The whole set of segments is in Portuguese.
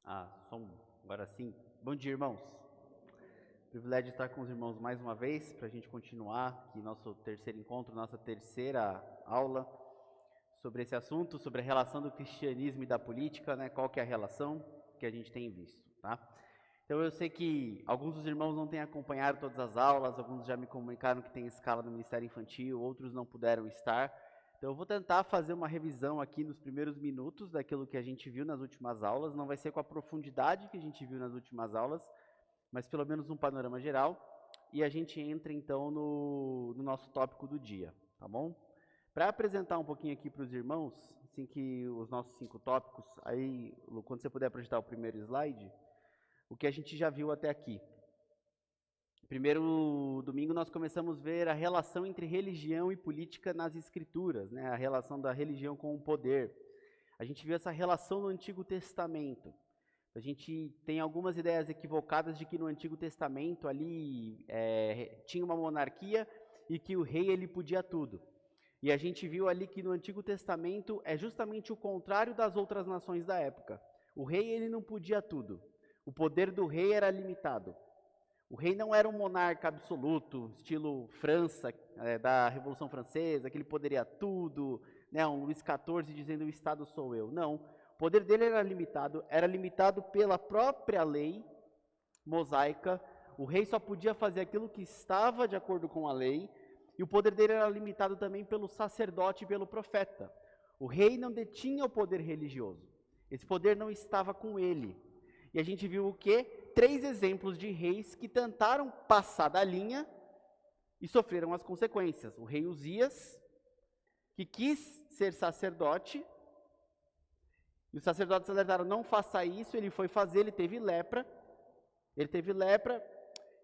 Agora sim. Bom dia, irmãos. Privilégio estar com os irmãos mais uma vez, para a gente continuar aqui nosso terceiro encontro, nossa terceira aula sobre esse assunto, sobre a relação do cristianismo e da política, né? Qual que é a relação que a gente tem visto, tá? Então eu sei que alguns dos irmãos não têm acompanhado todas as aulas, alguns já me comunicaram que tem escala no Ministério Infantil, outros não puderam estar. Então eu vou tentar fazer uma revisão aqui nos primeiros minutos daquilo que a gente viu nas últimas aulas, não vai ser com a profundidade que a gente viu nas últimas aulas, mas pelo menos um panorama geral, e a gente entra então no nosso tópico do dia, tá bom? Para apresentar um pouquinho aqui para os irmãos, assim que os nossos 5 tópicos, aí quando você puder projetar o primeiro slide, o que a gente já viu até aqui. Primeiro domingo nós começamos a ver a relação entre religião e política nas escrituras, né? A relação da religião com o poder. A gente viu essa relação no Antigo Testamento. A gente tem algumas ideias equivocadas de que no Antigo Testamento ali tinha uma monarquia e que o rei ele podia tudo. E a gente viu ali que no Antigo Testamento é justamente o contrário das outras nações da época. O rei ele não podia tudo. O poder do rei era limitado. O rei não era um monarca absoluto, estilo França, da Revolução Francesa, que ele poderia tudo, né, um Luís XIV dizendo o Estado sou eu. Não, o poder dele era limitado pela própria lei mosaica. O rei só podia fazer aquilo que estava de acordo com a lei, e o poder dele era limitado também pelo sacerdote e pelo profeta. O rei não detinha o poder religioso, esse poder não estava com ele. E a gente viu o quê? 3 exemplos de reis que tentaram passar da linha e sofreram as consequências. O rei Uzias, que quis ser sacerdote, e os sacerdotes alertaram, não faça isso, ele foi fazer, ele teve lepra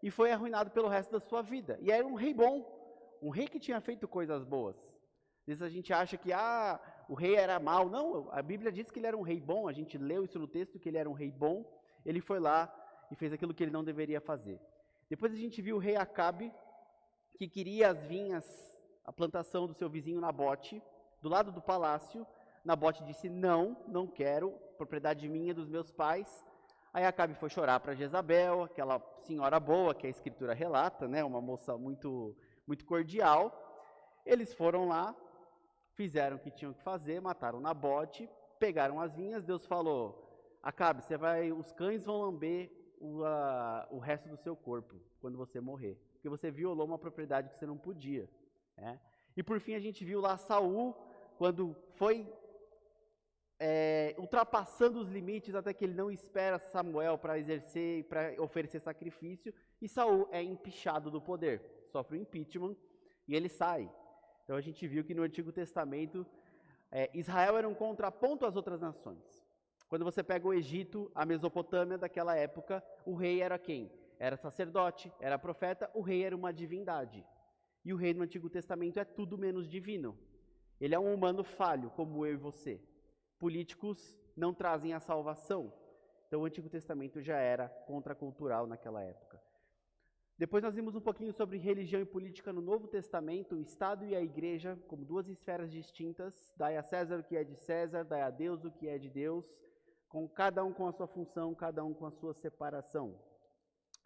e foi arruinado pelo resto da sua vida. E era um rei bom, um rei que tinha feito coisas boas. Às vezes a gente acha que o rei era mau. Não, a Bíblia diz que ele era um rei bom, a gente leu isso no texto, que ele era um rei bom. Ele foi lá e fez aquilo que ele não deveria fazer. Depois a gente viu o rei Acabe, que queria as vinhas, a plantação do seu vizinho Nabote, do lado do palácio. Nabote disse, não quero, propriedade minha, dos meus pais. Aí Acabe foi chorar para Jezabel, aquela senhora boa, que a escritura relata, né, uma moça muito, muito cordial. Eles foram lá, fizeram o que tinham que fazer, mataram Nabote, pegaram as vinhas. Deus falou, Acabe, os cães vão lamber o resto do seu corpo quando você morrer, porque você violou uma propriedade que você não podia, né? E por fim a gente viu lá Saul, quando foi ultrapassando os limites até que ele não espera Samuel para exercer, para oferecer sacrifício, e Saul é empichado do poder, sofre um impeachment e ele sai. Então a gente viu que no Antigo Testamento Israel era um contraponto às outras nações. Quando você pega o Egito, a Mesopotâmia daquela época, o rei era quem? Era sacerdote, era profeta, o rei era uma divindade. E o rei no Antigo Testamento é tudo menos divino. Ele é um humano falho, como eu e você. Políticos não trazem a salvação. Então o Antigo Testamento já era contracultural naquela época. Depois nós vimos um pouquinho sobre religião e política no Novo Testamento, o Estado e a Igreja como 2 esferas distintas. Dai a César o que é de César, dai a Deus o que é de Deus, com cada um com a sua função, cada um com a sua separação.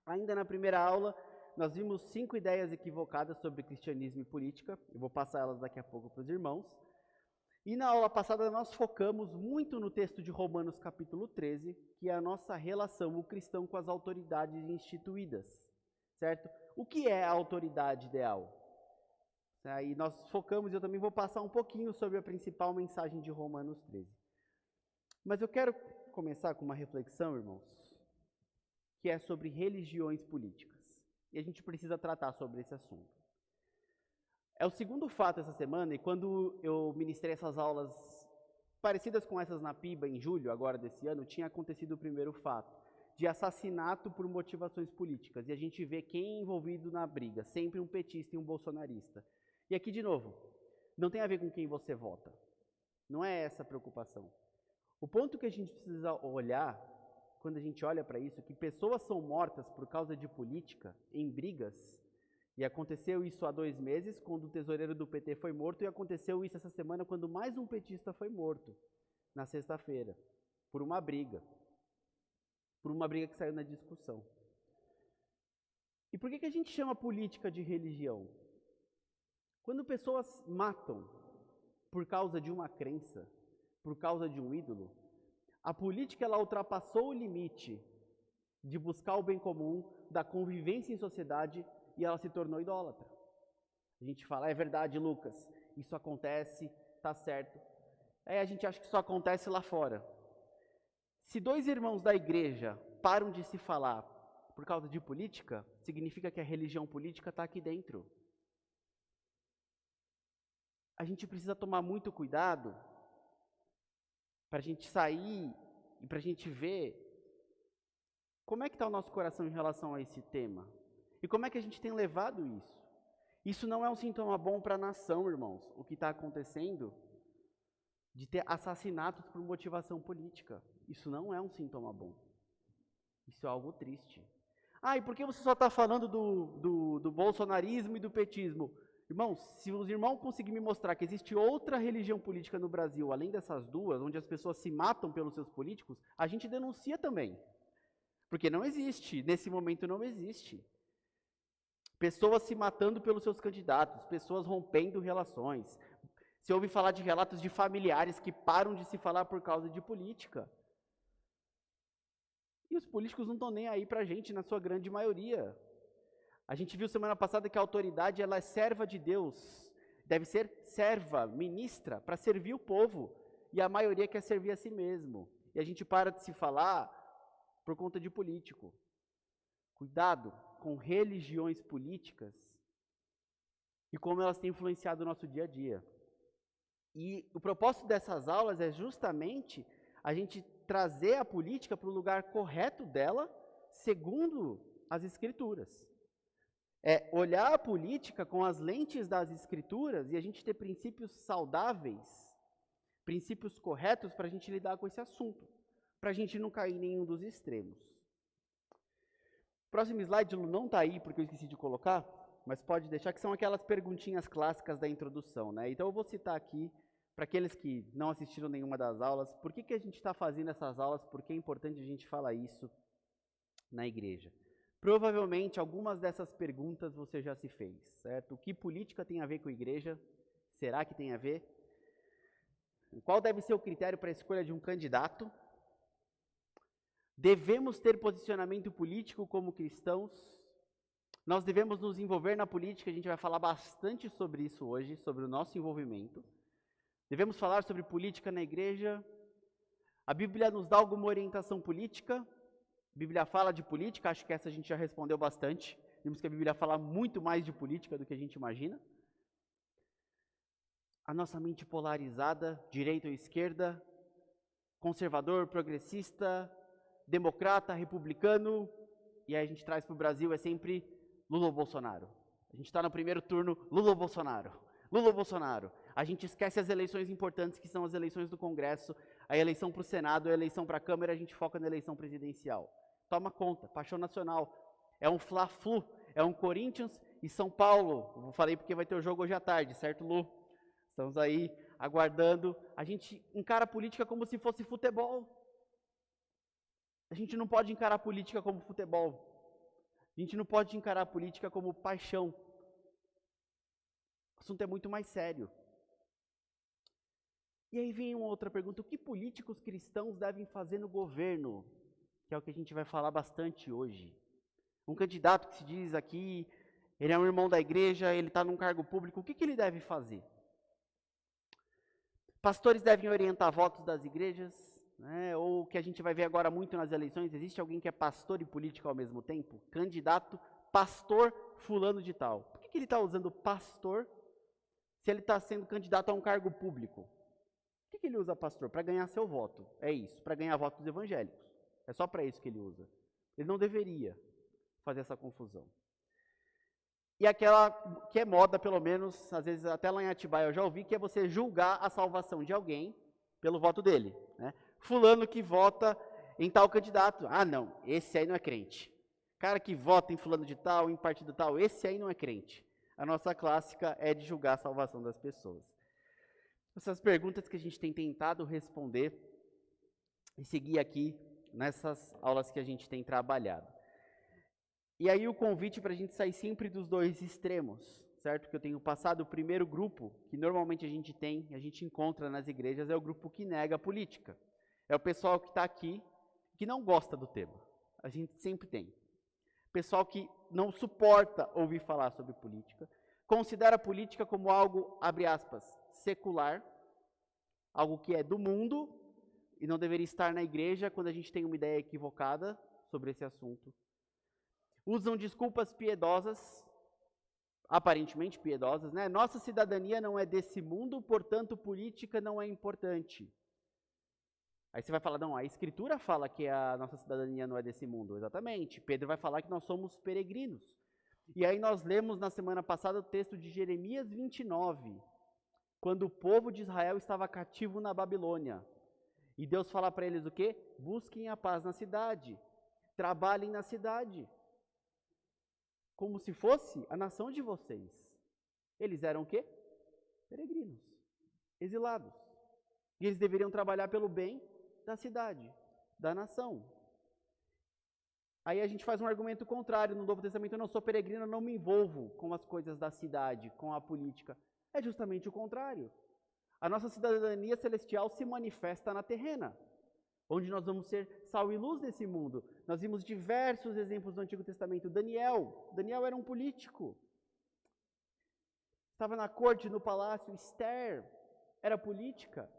Ainda na primeira aula, nós vimos 5 ideias equivocadas sobre cristianismo e política. Eu vou passar elas daqui a pouco para os irmãos. E na aula passada nós focamos muito no texto de Romanos capítulo 13, que é a nossa relação, o cristão, com as autoridades instituídas, certo? O que é a autoridade ideal? Aí nós focamos, eu também vou passar um pouquinho sobre a principal mensagem de Romanos 13. Mas eu quero começar com uma reflexão, irmãos, que é sobre religiões políticas. E a gente precisa tratar sobre esse assunto. É o segundo fato essa semana, e quando eu ministrei essas aulas parecidas com essas na PIBA em julho, agora desse ano, tinha acontecido o primeiro fato, de assassinato por motivações políticas. E a gente vê quem é envolvido na briga, sempre um petista e um bolsonarista. E aqui, de novo, não tem a ver com quem você vota. Não é essa a preocupação. O ponto que a gente precisa olhar, quando a gente olha para isso, é que pessoas são mortas por causa de política, em brigas, e aconteceu isso há 2 meses, quando o tesoureiro do PT foi morto, e aconteceu isso essa semana, quando mais um petista foi morto, na sexta-feira, por uma briga. por uma briga que saiu na discussão. E por que a gente chama política de religião? Quando pessoas matam por causa de uma crença, por causa de um ídolo, a política ela ultrapassou o limite de buscar o bem comum, da convivência em sociedade, e ela se tornou idólatra. A gente fala, é verdade, Lucas, isso acontece, tá certo. Aí a gente acha que isso acontece lá fora. Se dois irmãos da igreja param de se falar por causa de política, significa que a religião política está aqui dentro. A gente precisa tomar muito cuidado para a gente sair e para a gente ver como é que está o nosso coração em relação a esse tema. E como é que a gente tem levado isso. Isso não é um sintoma bom para a nação, irmãos, o que está acontecendo de ter assassinatos por motivação política. Isso não é um sintoma bom. Isso é algo triste. Ah, e por que você só está falando do bolsonarismo e do petismo? Irmãos, se os irmãos conseguirem me mostrar que existe outra religião política no Brasil, além dessas duas, onde as pessoas se matam pelos seus políticos, a gente denuncia também. Porque não existe, nesse momento não existe. Pessoas se matando pelos seus candidatos, pessoas rompendo relações. Você ouve falar de relatos de familiares que param de se falar por causa de política. E os políticos não estão nem aí para a gente, na sua grande maioria. A gente viu semana passada que a autoridade ela é serva de Deus. Deve ser serva, ministra, para servir o povo. E a maioria quer servir a si mesmo. E a gente para de se falar por conta de político. Cuidado com religiões políticas e como elas têm influenciado o nosso dia a dia. E o propósito dessas aulas é justamente a gente trazer a política para o lugar correto dela, segundo as Escrituras. É olhar a política com as lentes das Escrituras e a gente ter princípios saudáveis, princípios corretos para a gente lidar com esse assunto, para a gente não cair em nenhum dos extremos. Próximo slide não está aí porque eu esqueci de colocar, mas pode deixar, que são aquelas perguntinhas clássicas da introdução, né? Então eu vou citar aqui, para aqueles que não assistiram nenhuma das aulas, por que a gente está fazendo essas aulas, por que é importante a gente falar isso na igreja. Provavelmente algumas dessas perguntas você já se fez, certo? O que política tem a ver com a igreja? Será que tem a ver? Qual deve ser o critério para a escolha de um candidato? Devemos ter posicionamento político como cristãos? Nós devemos nos envolver na política, a gente vai falar bastante sobre isso hoje, sobre o nosso envolvimento. Devemos falar sobre política na igreja? A Bíblia nos dá alguma orientação política? A Bíblia fala de política, acho que essa a gente já respondeu bastante. Vimos que a Bíblia fala muito mais de política do que a gente imagina. A nossa mente polarizada, direita ou esquerda, conservador, progressista, democrata, republicano, e aí a gente traz para o Brasil, é sempre Lula ou Bolsonaro. A gente está no primeiro turno, Lula ou Bolsonaro. Lula ou Bolsonaro. A gente esquece as eleições importantes, que são as eleições do Congresso, a eleição para o Senado, a eleição para a Câmara, a gente foca na eleição presidencial. Toma conta, paixão nacional. É um Fla-Flu, é um Corinthians e São Paulo. Eu falei porque vai ter o jogo hoje à tarde, certo, Lu? Estamos aí aguardando. A gente encara a política como se fosse futebol. A gente não pode encarar a política como futebol. A gente não pode encarar a política como paixão. O assunto é muito mais sério. E aí vem uma outra pergunta: o que políticos cristãos devem fazer no governo? Que é o que a gente vai falar bastante hoje. Um candidato que se diz aqui, ele é um irmão da igreja, ele está num cargo público, o que ele deve fazer? Pastores devem orientar votos das igrejas, né? Ou o que a gente vai ver agora muito nas eleições, existe alguém que é pastor e político ao mesmo tempo? Candidato, pastor fulano de tal. Por que ele está usando pastor se ele está sendo candidato a um cargo público? Por que ele usa pastor? Para ganhar seu voto. É isso, para ganhar votos evangélicos. É só para isso que ele usa. Ele não deveria fazer essa confusão. E aquela que é moda, pelo menos, às vezes até lá em Atibaia eu já ouvi, que é você julgar a salvação de alguém pelo voto dele. Né? Fulano que vota em tal candidato. Ah, não, esse aí não é crente. Cara que vota em fulano de tal, em partido tal, esse aí não é crente. A nossa clássica é de julgar a salvação das pessoas. Essas perguntas que a gente tem tentado responder e seguir aqui nessas aulas que a gente tem trabalhado. E aí o convite para a gente sair sempre dos dois extremos, certo? Que eu tenho passado, o primeiro grupo, que normalmente a gente encontra nas igrejas, é o grupo que nega a política. É o pessoal que está aqui, que não gosta do tema. A gente sempre tem. Pessoal que não suporta ouvir falar sobre política, considera a política como algo, abre aspas, secular, algo que é do mundo e não deveria estar na igreja quando a gente tem uma ideia equivocada sobre esse assunto. Usam desculpas piedosas, aparentemente piedosas, né? Nossa cidadania não é desse mundo, portanto política não é importante. Aí você vai falar, não, a Escritura fala que a nossa cidadania não é desse mundo. Exatamente. Pedro vai falar que nós somos peregrinos. E aí nós lemos na semana passada o texto de Jeremias 29, quando o povo de Israel estava cativo na Babilônia. E Deus fala para eles o quê? Busquem a paz na cidade, trabalhem na cidade, como se fosse a nação de vocês. Eles eram o quê? Peregrinos, exilados. E eles deveriam trabalhar pelo bem da cidade, da nação. Aí a gente faz um argumento contrário. No Novo Testamento, eu não sou peregrino, eu não me envolvo com as coisas da cidade, com a política. É justamente o contrário. A nossa cidadania celestial se manifesta na terrena, onde nós vamos ser sal e luz nesse mundo. Nós vimos diversos exemplos do Antigo Testamento. Daniel era um político. Estava na corte, no palácio. Esther era política.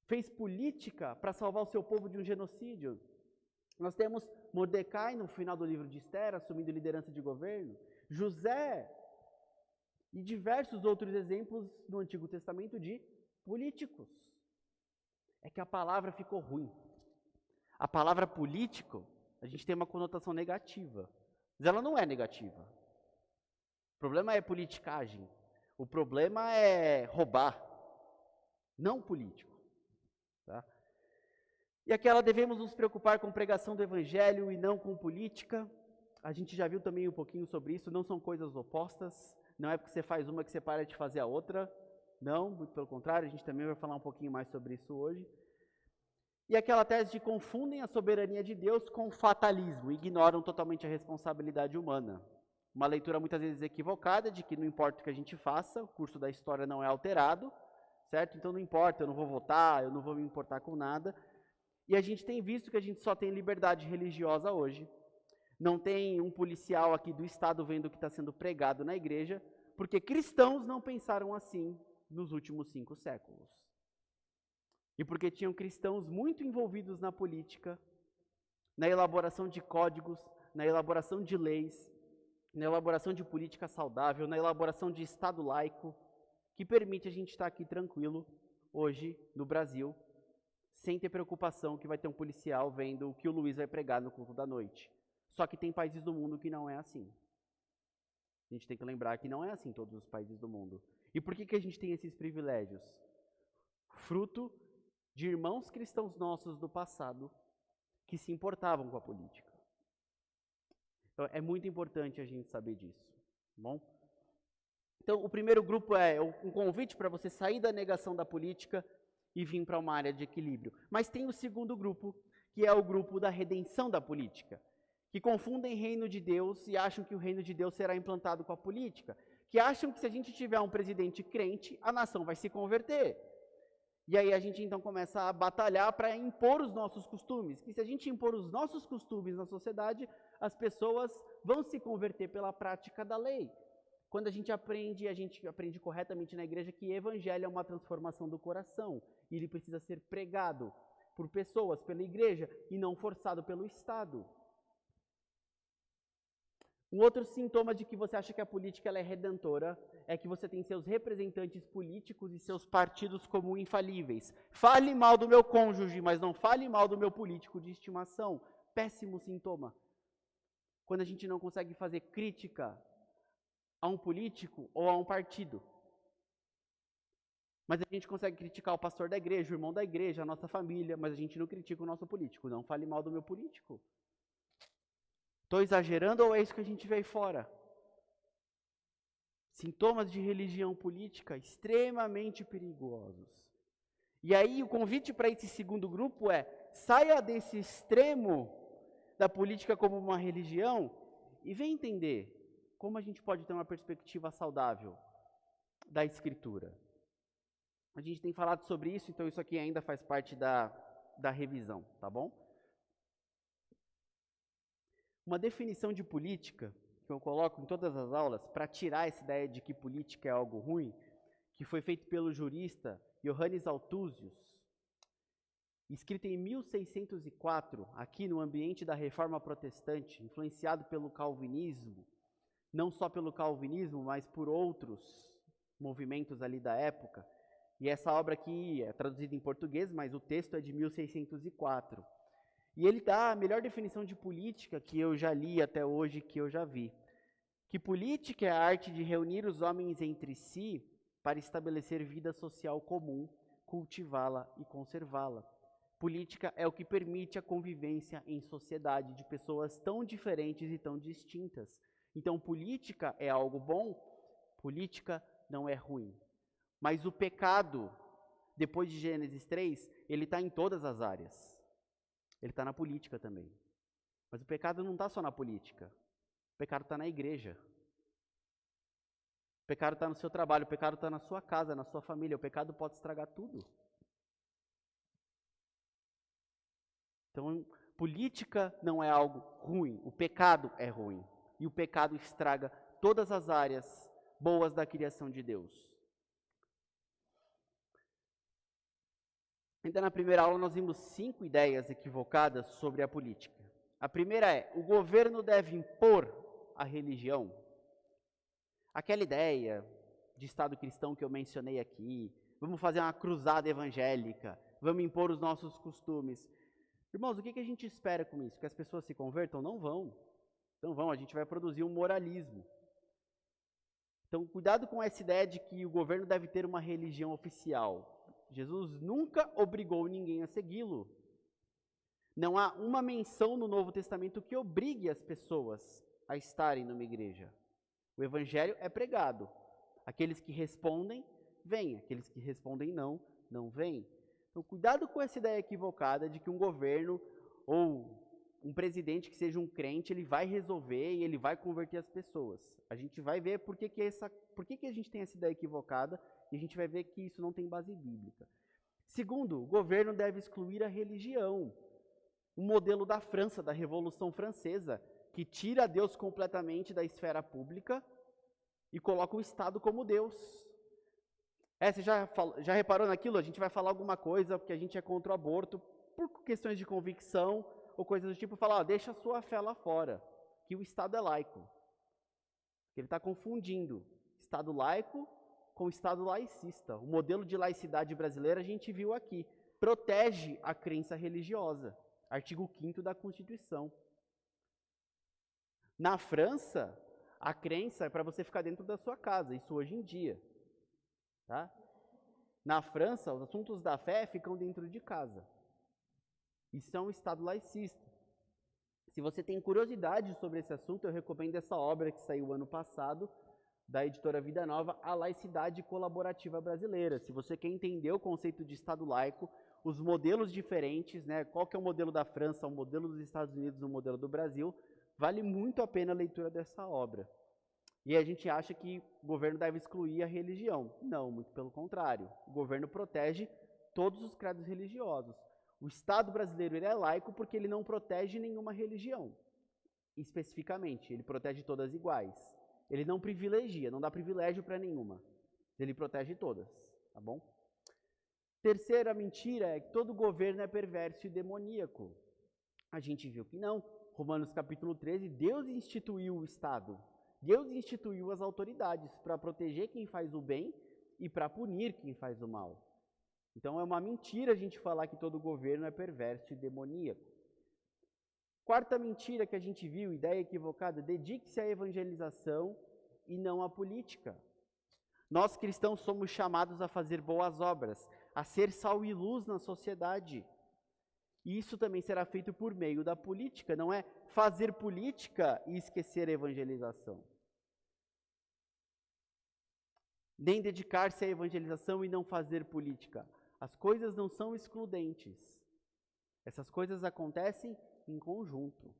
Fez política para salvar o seu povo de um genocídio. Nós temos Mordecai no final do livro de Esther, assumindo liderança de governo. José e diversos outros exemplos no Antigo Testamento de políticos. É que a palavra ficou ruim. A palavra político, a gente tem uma conotação negativa. Mas ela não é negativa. O problema é politicagem. O problema é roubar. Não político. Tá? E aquela devemos nos preocupar com pregação do evangelho e não com política. A gente já viu também um pouquinho sobre isso. Não são coisas opostas. Não é porque você faz uma que você para de fazer a outra. Não, muito pelo contrário, a gente também vai falar um pouquinho mais sobre isso hoje. E aquela tese de confundem a soberania de Deus com fatalismo, ignoram totalmente a responsabilidade humana. Uma leitura muitas vezes equivocada de que não importa o que a gente faça, o curso da história não é alterado, certo? Então não importa, eu não vou votar, eu não vou me importar com nada. E a gente tem visto que a gente só tem liberdade religiosa hoje. Não tem um policial aqui do Estado vendo o que está sendo pregado na igreja, porque cristãos não pensaram assim nos últimos 5 séculos. E porque tinham cristãos muito envolvidos na política, na elaboração de códigos, na elaboração de leis, na elaboração de política saudável, na elaboração de Estado laico, que permite a gente estar aqui tranquilo, hoje, no Brasil, sem ter preocupação que vai ter um policial vendo o que o Luiz vai pregar no culto da noite. Só que tem países do mundo que não é assim. A gente tem que lembrar que não é assim em todos os países do mundo. E por que a gente tem esses privilégios? Fruto de irmãos cristãos nossos do passado que se importavam com a política. Então, é muito importante a gente saber disso, tá bom? Então, o primeiro grupo é um convite para você sair da negação da política e vir para uma área de equilíbrio. Mas tem o segundo grupo, que é o grupo da redenção da política, que confundem reino de Deus e acham que o reino de Deus será implantado com a política, que acham que se a gente tiver um presidente crente, a nação vai se converter. E aí a gente então começa a batalhar para impor os nossos costumes, que se a gente impor os nossos costumes na sociedade, as pessoas vão se converter pela prática da lei. Quando a gente aprende corretamente na igreja que evangelho é uma transformação do coração, e ele precisa ser pregado por pessoas, pela igreja, e não forçado pelo Estado. Um outro sintoma de que você acha que a política ela é redentora é que você tem seus representantes políticos e seus partidos como infalíveis. Fale mal do meu cônjuge, mas não fale mal do meu político de estimação. Péssimo sintoma. Quando a gente não consegue fazer crítica a um político ou a um partido. Mas a gente consegue criticar o pastor da igreja, o irmão da igreja, a nossa família, mas a gente não critica o nosso político. Não fale mal do meu político. Estou exagerando ou é isso que a gente vê aí fora? Sintomas de religião política extremamente perigosos. E aí o convite para esse segundo grupo é: saia desse extremo da política como uma religião e venha entender como a gente pode ter uma perspectiva saudável da Escritura. A gente tem falado sobre isso, então isso aqui ainda faz parte da revisão, tá bom? Uma definição de política que eu coloco em todas as aulas para tirar essa ideia de que política é algo ruim, que foi feito pelo jurista Johannes Althusius, escrita em 1604, aqui no ambiente da Reforma Protestante, influenciado pelo calvinismo, não só pelo calvinismo, mas por outros movimentos ali da época. E essa obra aqui é traduzida em português, mas o texto é de 1604. E ele dá a melhor definição de política que eu já li até hoje, que eu já vi. Que política é a arte de reunir os homens entre si para estabelecer vida social comum, cultivá-la e conservá-la. Política é o que permite a convivência em sociedade de pessoas tão diferentes e tão distintas. Então, política é algo bom, política não é ruim. Mas o pecado, depois de Gênesis 3, ele está em todas as áreas. Ele está na política também. Mas o pecado não está só na política. O pecado está na igreja. O pecado está no seu trabalho, o pecado está na sua casa, na sua família. O pecado pode estragar tudo. Então, política não é algo ruim. O pecado é ruim. E o pecado estraga todas as áreas boas da criação de Deus. Ainda na primeira aula nós vimos 5 ideias equivocadas sobre a política. A primeira é: o governo deve impor a religião. Aquela ideia de Estado cristão que eu mencionei aqui, vamos fazer uma cruzada evangélica, vamos impor os nossos costumes. Irmãos, o que a gente espera com isso? Que as pessoas se convertam? Não vão. Não vão, a gente vai produzir um moralismo. Então, cuidado com essa ideia de que o governo deve ter uma religião oficial. Jesus nunca obrigou ninguém a segui-lo. Não há uma menção no Novo Testamento que obrigue as pessoas a estarem numa igreja. O evangelho é pregado. Aqueles que respondem, vêm. Aqueles que respondem não, não vêm. Então, cuidado com essa ideia equivocada de que um governo ou um presidente que seja um crente, ele vai resolver e ele vai converter as pessoas. A gente vai ver por que a gente tem essa ideia equivocada e a gente vai ver que isso não tem base bíblica. Segundo, o governo deve excluir a religião. O modelo da França, da Revolução Francesa, que tira Deus completamente da esfera pública e coloca o Estado como Deus. Você já reparou naquilo? A gente vai falar alguma coisa porque a gente é contra o aborto, por questões de convicção ou coisas do tipo, falar, deixa a sua fé lá fora, que o Estado é laico. Ele está confundindo Estado laico com Estado laicista. O modelo de laicidade brasileira a gente viu aqui. Protege a crença religiosa. Artigo 5º da Constituição. Na França, a crença é para você ficar dentro da sua casa, isso hoje em dia. Tá? Na França, os assuntos da fé ficam dentro de casa. Isso é um Estado laicista. Se você tem curiosidade sobre esse assunto, eu recomendo essa obra que saiu ano passado, da editora Vida Nova, A Laicidade Colaborativa Brasileira. Se você quer entender o conceito de Estado laico, os modelos diferentes, né, qual que é o modelo da França, o modelo dos Estados Unidos, o modelo do Brasil, vale muito a pena a leitura dessa obra. E a gente acha que o governo deve excluir a religião. Não, muito pelo contrário. O governo protege todos os credos religiosos. O Estado brasileiro ele é laico porque ele não protege nenhuma religião, especificamente. Ele protege todas iguais. Ele não privilegia, não dá privilégio para nenhuma. Ele protege todas, tá bom? Terceira mentira é que todo governo é perverso e demoníaco. A gente viu que não. Romanos capítulo 13, Deus instituiu o Estado. Deus instituiu as autoridades para proteger quem faz o bem e para punir quem faz o mal. Então é uma mentira a gente falar que todo governo é perverso e demoníaco. Quarta mentira que a gente viu, ideia equivocada, dedique-se à evangelização e não à política. Nós cristãos somos chamados a fazer boas obras, a ser sal e luz na sociedade. E isso também será feito por meio da política, não é fazer política e esquecer a evangelização. Nem dedicar-se à evangelização e não fazer política. As coisas não são excludentes. Essas coisas acontecem em conjunto.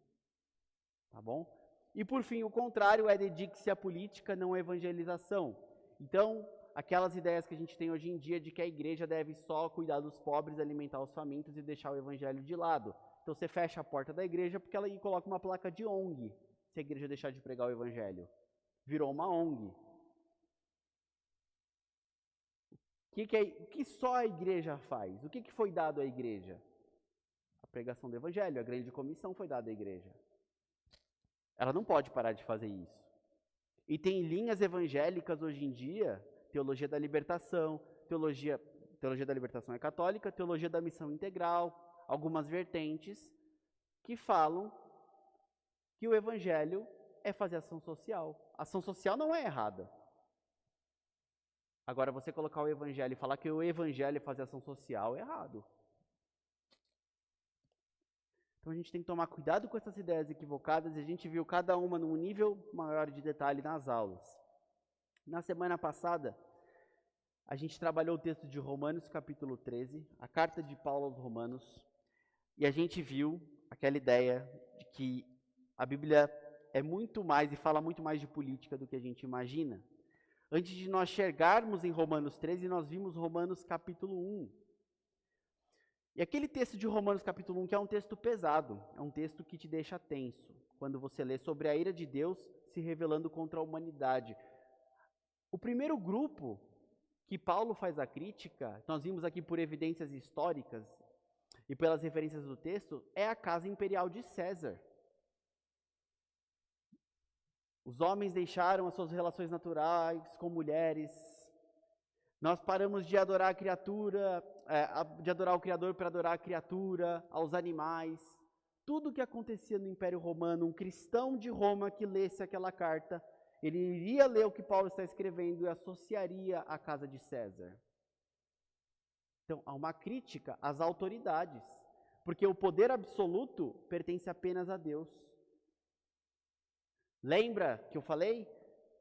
Tá bom? E por fim, o contrário é dedique-se à política, não à evangelização. Então, aquelas ideias que a gente tem hoje em dia de que a igreja deve só cuidar dos pobres, alimentar os famintos e deixar o evangelho de lado. Então você fecha a porta da igreja porque ela coloca uma placa de ONG, se a igreja deixar de pregar o evangelho. Virou uma ONG. O que só a igreja faz? O que foi dado à igreja? A pregação do evangelho, a grande comissão foi dada à igreja. Ela não pode parar de fazer isso. E tem linhas evangélicas hoje em dia, teologia da libertação, teologia da libertação é católica, teologia da missão integral, algumas vertentes que falam que o evangelho é fazer ação social. Ação social não é errada. Agora, você colocar o evangelho e falar que o evangelho é fazer ação social é errado. Então a gente tem que tomar cuidado com essas ideias equivocadas e a gente viu cada uma num nível maior de detalhe nas aulas. Na semana passada, a gente trabalhou o texto de Romanos capítulo 13, a carta de Paulo aos Romanos, e a gente viu aquela ideia de que a Bíblia é muito mais e fala muito mais de política do que a gente imagina. Antes de nós chegarmos em Romanos 13, nós vimos Romanos capítulo 1. E aquele texto de Romanos capítulo 1, que é um texto pesado, é um texto que te deixa tenso, quando você lê sobre a ira de Deus se revelando contra a humanidade. O primeiro grupo que Paulo faz a crítica, nós vimos aqui por evidências históricas e pelas referências do texto, é a casa imperial de César. Os homens deixaram as suas relações naturais com mulheres. Nós paramos de adorar a criatura, de adorar o Criador para adorar a criatura, aos animais. Tudo o que acontecia no Império Romano, um cristão de Roma que lesse aquela carta, ele iria ler o que Paulo está escrevendo e associaria à casa de César. Então, há uma crítica às autoridades, porque o poder absoluto pertence apenas a Deus. Lembra que eu falei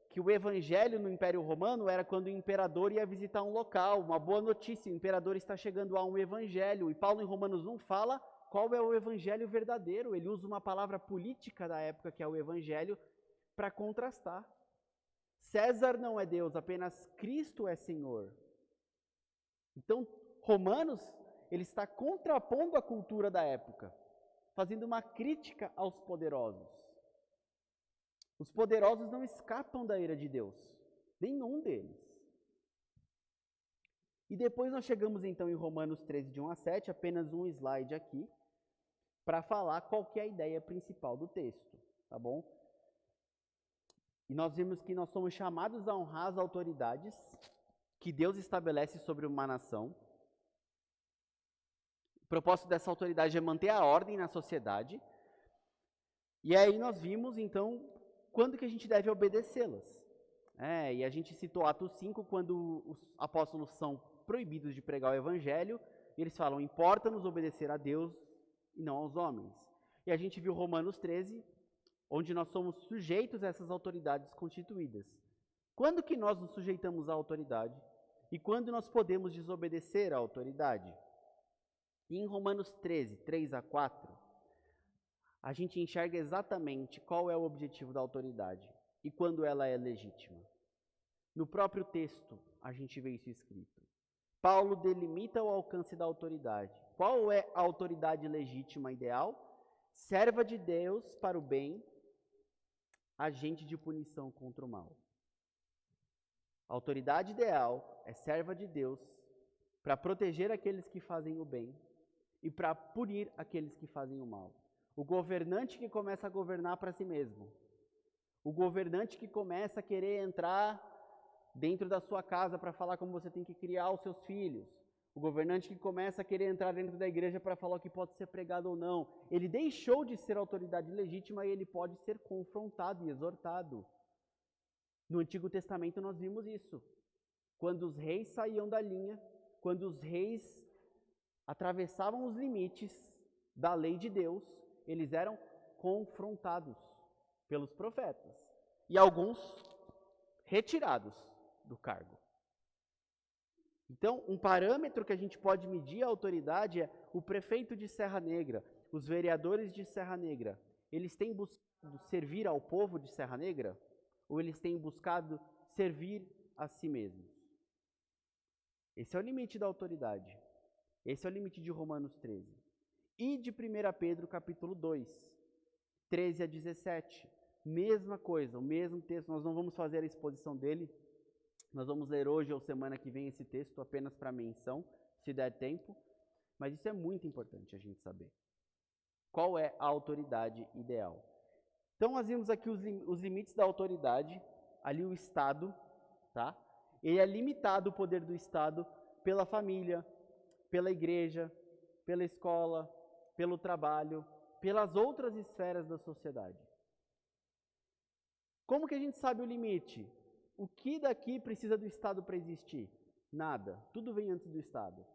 que o evangelho no Império Romano era quando o imperador ia visitar um local, uma boa notícia, o imperador está chegando a um evangelho, e Paulo em Romanos 1 fala qual é o evangelho verdadeiro, ele usa uma palavra política da época que é o evangelho para contrastar. César não é Deus, apenas Cristo é Senhor. Então, Romanos, ele está contrapondo a cultura da época, fazendo uma crítica aos poderosos. Os poderosos não escapam da ira de Deus, nenhum deles. E depois nós chegamos então em Romanos 13, de 1 a 7, apenas um slide aqui, para falar qual que é a ideia principal do texto, tá bom? E nós vimos que nós somos chamados a honrar as autoridades que Deus estabelece sobre uma nação. O propósito dessa autoridade é manter a ordem na sociedade. E aí nós vimos então quando que a gente deve obedecê-las. E a gente citou Atos 5, quando os apóstolos são proibidos de pregar o evangelho, e eles falam, importa-nos obedecer a Deus e não aos homens. E a gente viu Romanos 13, onde nós somos sujeitos a essas autoridades constituídas. Quando que nós nos sujeitamos à autoridade? E quando nós podemos desobedecer à autoridade? E em Romanos 13, 3 a 4, a gente enxerga exatamente qual é o objetivo da autoridade e quando ela é legítima. No próprio texto, a gente vê isso escrito. Paulo delimita o alcance da autoridade. Qual é a autoridade legítima ideal? Serva de Deus para o bem, agente de punição contra o mal. A autoridade ideal é serva de Deus para proteger aqueles que fazem o bem e para punir aqueles que fazem o mal. O governante que começa a governar para si mesmo. O governante que começa a querer entrar dentro da sua casa para falar como você tem que criar os seus filhos. O governante que começa a querer entrar dentro da igreja para falar o que pode ser pregado ou não. Ele deixou de ser autoridade legítima e ele pode ser confrontado e exortado. No Antigo Testamento nós vimos isso. Quando os reis saíam da linha, quando os reis atravessavam os limites da lei de Deus, eles eram confrontados pelos profetas. E alguns retirados do cargo. Então, um parâmetro que a gente pode medir a autoridade é o prefeito de Serra Negra, os vereadores de Serra Negra. Eles têm buscado servir ao povo de Serra Negra? Ou eles têm buscado servir a si mesmos? Esse é o limite da autoridade. Esse é o limite de Romanos 13. E de 1 Pedro capítulo 2, 13 a 17. Mesma coisa, o mesmo texto. Nós não vamos fazer a exposição dele. Nós vamos ler hoje ou semana que vem esse texto apenas para menção, se der tempo. Mas isso é muito importante a gente saber. Qual é a autoridade ideal? Então, nós vimos aqui os limites da autoridade. Ali o Estado, tá? Ele é limitado, o poder do Estado, pela família, pela igreja, pela escola, pelo trabalho, pelas outras esferas da sociedade. Como que a gente sabe o limite? O que daqui precisa do Estado para existir? Nada. Tudo vem antes do Estado.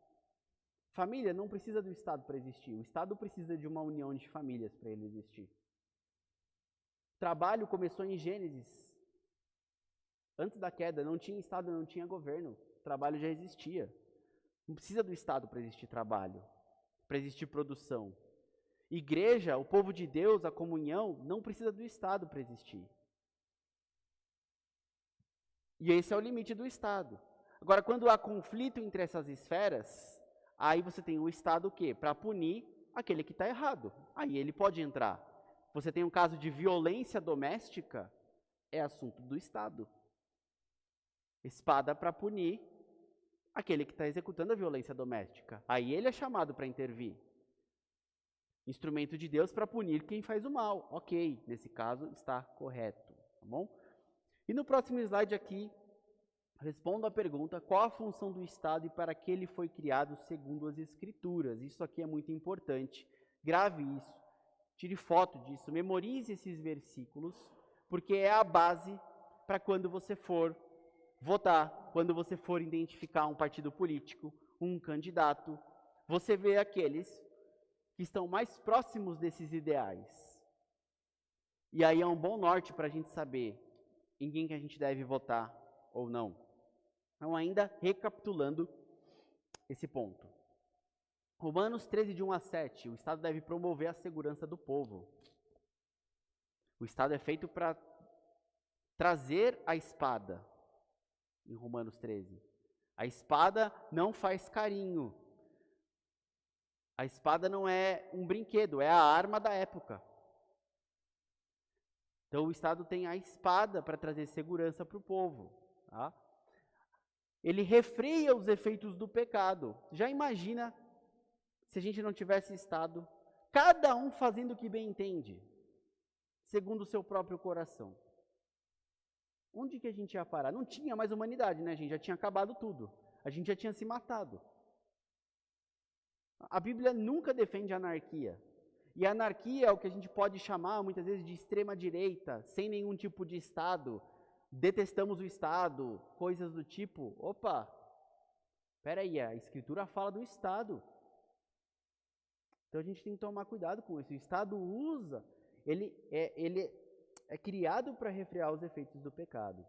Família não precisa do Estado para existir. O Estado precisa de uma união de famílias para ele existir. Trabalho começou em Gênesis. Antes da queda, não tinha Estado, não tinha governo. O trabalho já existia. Não precisa do Estado para existir trabalho, para existir produção. Igreja, o povo de Deus, a comunhão, não precisa do Estado para existir. E esse é o limite do Estado. Agora, quando há conflito entre essas esferas, aí você tem o Estado o quê? Para punir aquele que está errado. Aí ele pode entrar. Você tem um caso de violência doméstica, é assunto do Estado. Espada para punir aquele que está executando a violência doméstica. Aí ele é chamado para intervir. Instrumento de Deus para punir quem faz o mal. Ok, nesse caso está correto. Tá bom? E no próximo slide aqui, respondo à pergunta, qual a função do Estado e para que ele foi criado segundo as Escrituras? Isso aqui é muito importante. Grave isso, tire foto disso, memorize esses versículos, porque é a base para quando você for votar, quando você for identificar um partido político, um candidato, você vê aqueles que estão mais próximos desses ideais. E aí é um bom norte para a gente saber em quem que a gente deve votar ou não. Então, ainda recapitulando esse ponto. Romanos 13, de 1 a 7, o Estado deve promover a segurança do povo. O Estado é feito para trazer a espada, em Romanos 13. A espada não faz carinho. A espada não é um brinquedo, é a arma da época. Então, o Estado tem a espada para trazer segurança para o povo. Tá? Ele refreia os efeitos do pecado. Já imagina se a gente não tivesse Estado, cada um fazendo o que bem entende, segundo o seu próprio coração. Onde que a gente ia parar? Não tinha mais humanidade, né, gente? Já tinha acabado tudo. A gente já tinha se matado. A Bíblia nunca defende a anarquia. E a anarquia é o que a gente pode chamar, muitas vezes, de extrema-direita, sem nenhum tipo de Estado. Detestamos o Estado, coisas do tipo. Opa, peraí, a Escritura fala do Estado. Então a gente tem que tomar cuidado com isso. O Estado usa, ele é criado para refrear os efeitos do pecado.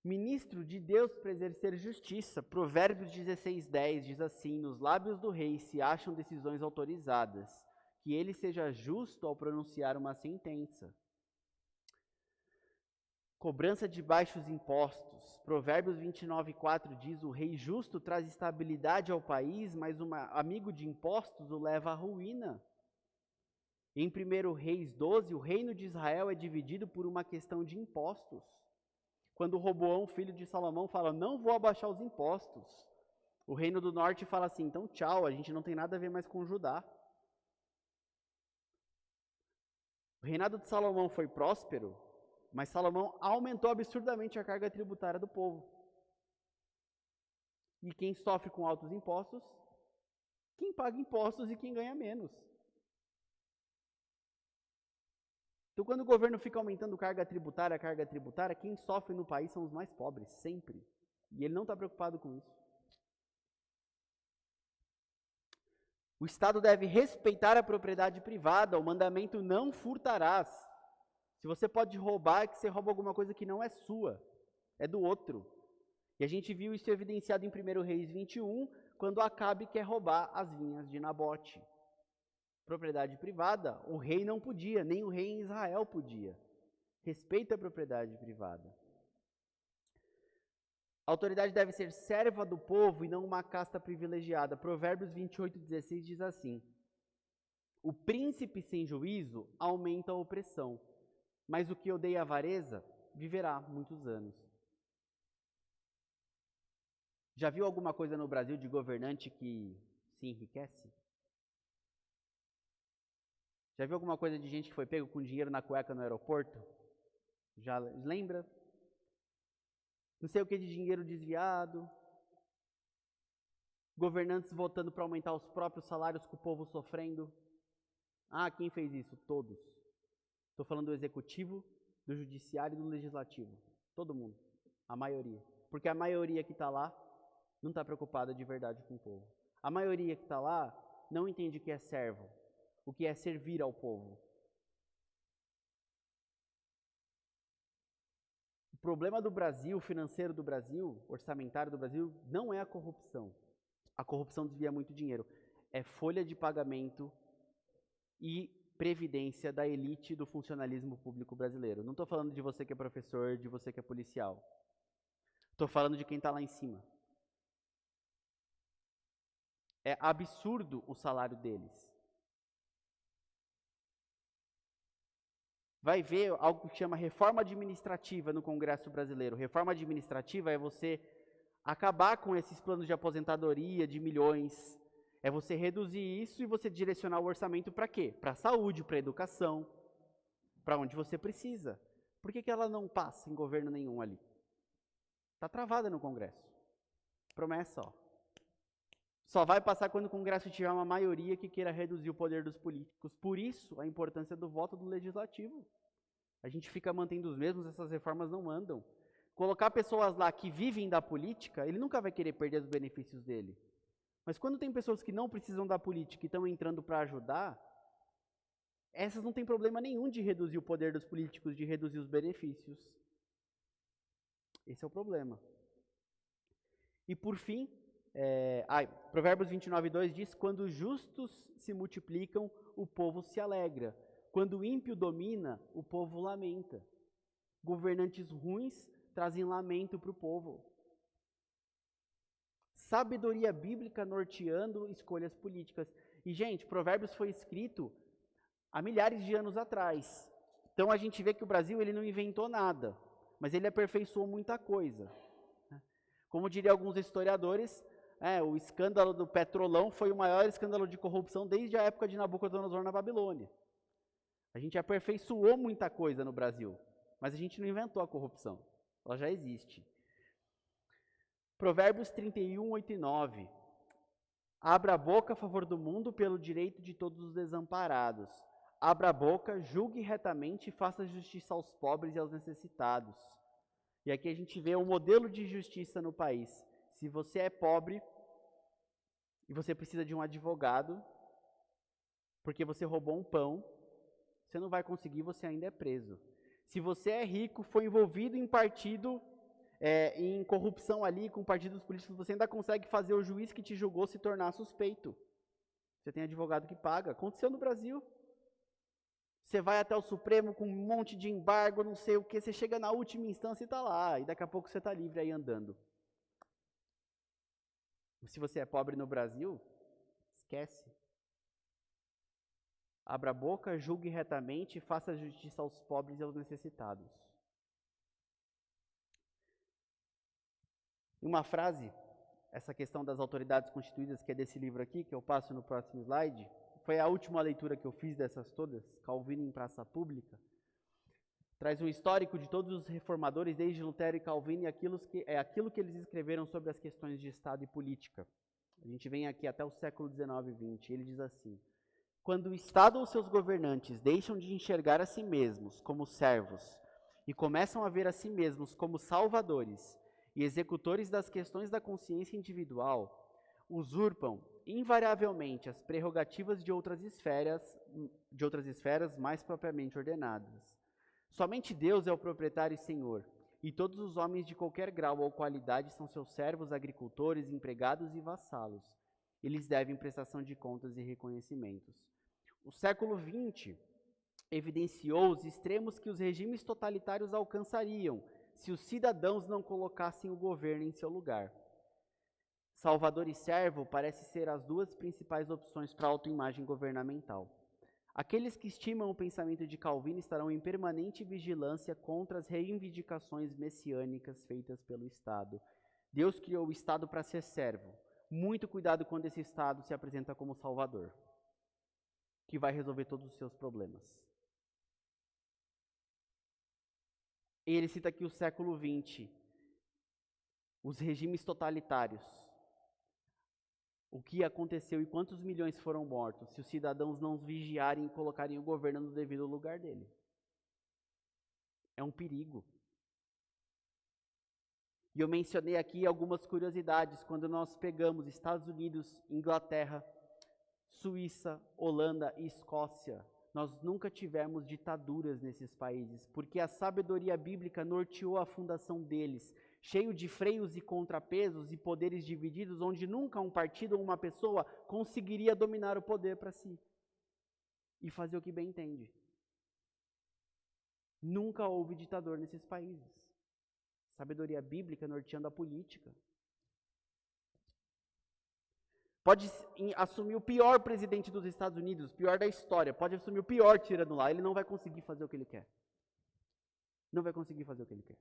Ministro de Deus para exercer justiça. Provérbios 16:10 diz assim: nos lábios do rei se acham decisões autorizadas, que ele seja justo ao pronunciar uma sentença. Cobrança de baixos impostos. Provérbios 29:4 diz: o rei justo traz estabilidade ao país, mas um amigo de impostos o leva à ruína. Em 1 Reis 12, o reino de Israel é dividido por uma questão de impostos. Quando Roboão, filho de Salomão, fala, não vou abaixar os impostos, o reino do norte fala assim, então tchau, a gente não tem nada a ver mais com Judá. O reinado de Salomão foi próspero, mas Salomão aumentou absurdamente a carga tributária do povo. E quem sofre com altos impostos? Quem paga impostos e quem ganha menos. Então, quando o governo fica aumentando carga tributária, quem sofre no país são os mais pobres, sempre. E ele não está preocupado com isso. O Estado deve respeitar a propriedade privada, o mandamento não furtarás. Se você pode roubar, é que você rouba alguma coisa que não é sua, é do outro. E a gente viu isso evidenciado em 1 Reis 21, quando Acabe quer roubar as vinhas de Nabote. Propriedade privada, o rei não podia, nem o rei em Israel podia. Respeita a propriedade privada. A autoridade deve ser serva do povo e não uma casta privilegiada. Provérbios 28:16 diz assim: o príncipe sem juízo aumenta a opressão, mas o que odeia a avareza viverá muitos anos. Já viu alguma coisa no Brasil de governante que se enriquece? Já viu alguma coisa de gente que foi pego com dinheiro na cueca no aeroporto? Já lembra? Não sei o que de dinheiro desviado. Governantes votando para aumentar os próprios salários com o povo sofrendo. Ah, quem fez isso? Todos. Estou falando do executivo, do judiciário e do legislativo. Todo mundo. A maioria. Porque a maioria que está lá não está preocupada de verdade com o povo. A maioria que está lá não entende o que é servo, o que é servir ao povo. O problema do Brasil, financeiro do Brasil, orçamentário do Brasil, não é a corrupção. A corrupção desvia muito dinheiro. É folha de pagamento e previdência da elite do funcionalismo público brasileiro. Não estou falando de você que é professor, de você que é policial. Estou falando de quem está lá em cima. É absurdo o salário deles. Vai ver algo que chama reforma administrativa no Congresso brasileiro. Reforma administrativa é você acabar com esses planos de aposentadoria de milhões. É você reduzir isso e você direcionar o orçamento para quê? Para a saúde, para a educação, para onde você precisa. Por que ela não passa em governo nenhum ali? Está travada no Congresso. Promessa, ó. Só vai passar quando o Congresso tiver uma maioria que queira reduzir o poder dos políticos. Por isso, a importância do voto do legislativo. A gente fica mantendo os mesmos, essas reformas não andam. Colocar pessoas lá que vivem da política, ele nunca vai querer perder os benefícios dele. Mas quando tem pessoas que não precisam da política e estão entrando para ajudar, essas não têm problema nenhum de reduzir o poder dos políticos, de reduzir os benefícios. Esse é o problema. E por fim, Provérbios 29:2 diz: quando os justos se multiplicam, o povo se alegra. Quando o ímpio domina, o povo lamenta. Governantes ruins trazem lamento para o povo. Sabedoria bíblica norteando escolhas políticas. E, gente, Provérbios foi escrito há milhares de anos atrás. Então a gente vê que o Brasil ele não inventou nada, mas ele aperfeiçoou muita coisa. Como diriam alguns historiadores, o escândalo do Petrolão foi o maior escândalo de corrupção desde a época de Nabucodonosor na Babilônia. A gente aperfeiçoou muita coisa no Brasil, mas a gente não inventou a corrupção. Ela já existe. Provérbios 31, 8 e 9. Abra a boca a favor do mundo pelo direito de todos os desamparados. Abra a boca, julgue retamente e faça justiça aos pobres e aos necessitados. E aqui a gente vê o modelo de justiça no país. Se você é pobre e você precisa de um advogado, porque você roubou um pão, você não vai conseguir, você ainda é preso. Se você é rico, foi envolvido em partido, em corrupção ali com partidos políticos, você ainda consegue fazer o juiz que te julgou se tornar suspeito. Você tem advogado que paga. Aconteceu no Brasil. Você vai até o Supremo com um monte de embargo, não sei o que, você chega na última instância e está lá, e daqui a pouco você está livre aí andando. Se você é pobre no Brasil, esquece. Abra a boca, julgue retamente e faça justiça aos pobres e aos necessitados. Uma frase, essa questão das autoridades constituídas, que é desse livro aqui, que eu passo no próximo slide, foi a última leitura que eu fiz dessas todas, Calvino em Praça Pública. Traz um histórico de todos os reformadores, desde Lutero e Calvino, e aquilo que eles escreveram sobre as questões de Estado e política. A gente vem aqui até o século XIX e XX, ele diz assim: quando o Estado ou seus governantes deixam de enxergar a si mesmos como servos e começam a ver a si mesmos como salvadores e executores das questões da consciência individual, usurpam invariavelmente as prerrogativas de outras esferas mais propriamente ordenadas. Somente Deus é o proprietário e senhor, E todos os homens de qualquer grau ou qualidade são seus servos, agricultores, empregados e vassalos. Eles devem prestação de contas e reconhecimentos. O século XX evidenciou os extremos que os regimes totalitários alcançariam se os cidadãos não colocassem o governo em seu lugar. Salvador e servo parecem ser as duas principais opções para a autoimagem governamental. Aqueles que estimam o pensamento de Calvino estarão em permanente vigilância contra as reivindicações messiânicas feitas pelo Estado. Deus criou o Estado para ser servo. Muito cuidado quando esse Estado se apresenta como Salvador, que vai resolver todos os seus problemas. Ele cita aqui o século XX, os regimes totalitários. O que aconteceu e quantos milhões foram mortos se os cidadãos não vigiarem e colocarem o governo no devido lugar dele? É um perigo. E eu mencionei aqui algumas curiosidades quando nós pegamos Estados Unidos, Inglaterra, Suíça, Holanda e Escócia. Nós nunca tivemos ditaduras nesses países, porque a sabedoria bíblica norteou a fundação deles, cheio de freios e contrapesos e poderes divididos, onde nunca um partido ou uma pessoa conseguiria dominar o poder para si e fazer o que bem entende. Nunca houve ditador nesses países. Sabedoria bíblica norteando a política. Pode assumir o pior presidente dos Estados Unidos, o pior da história, pode assumir o pior tirano lá, ele não vai conseguir fazer o que ele quer. Não vai conseguir fazer o que ele quer.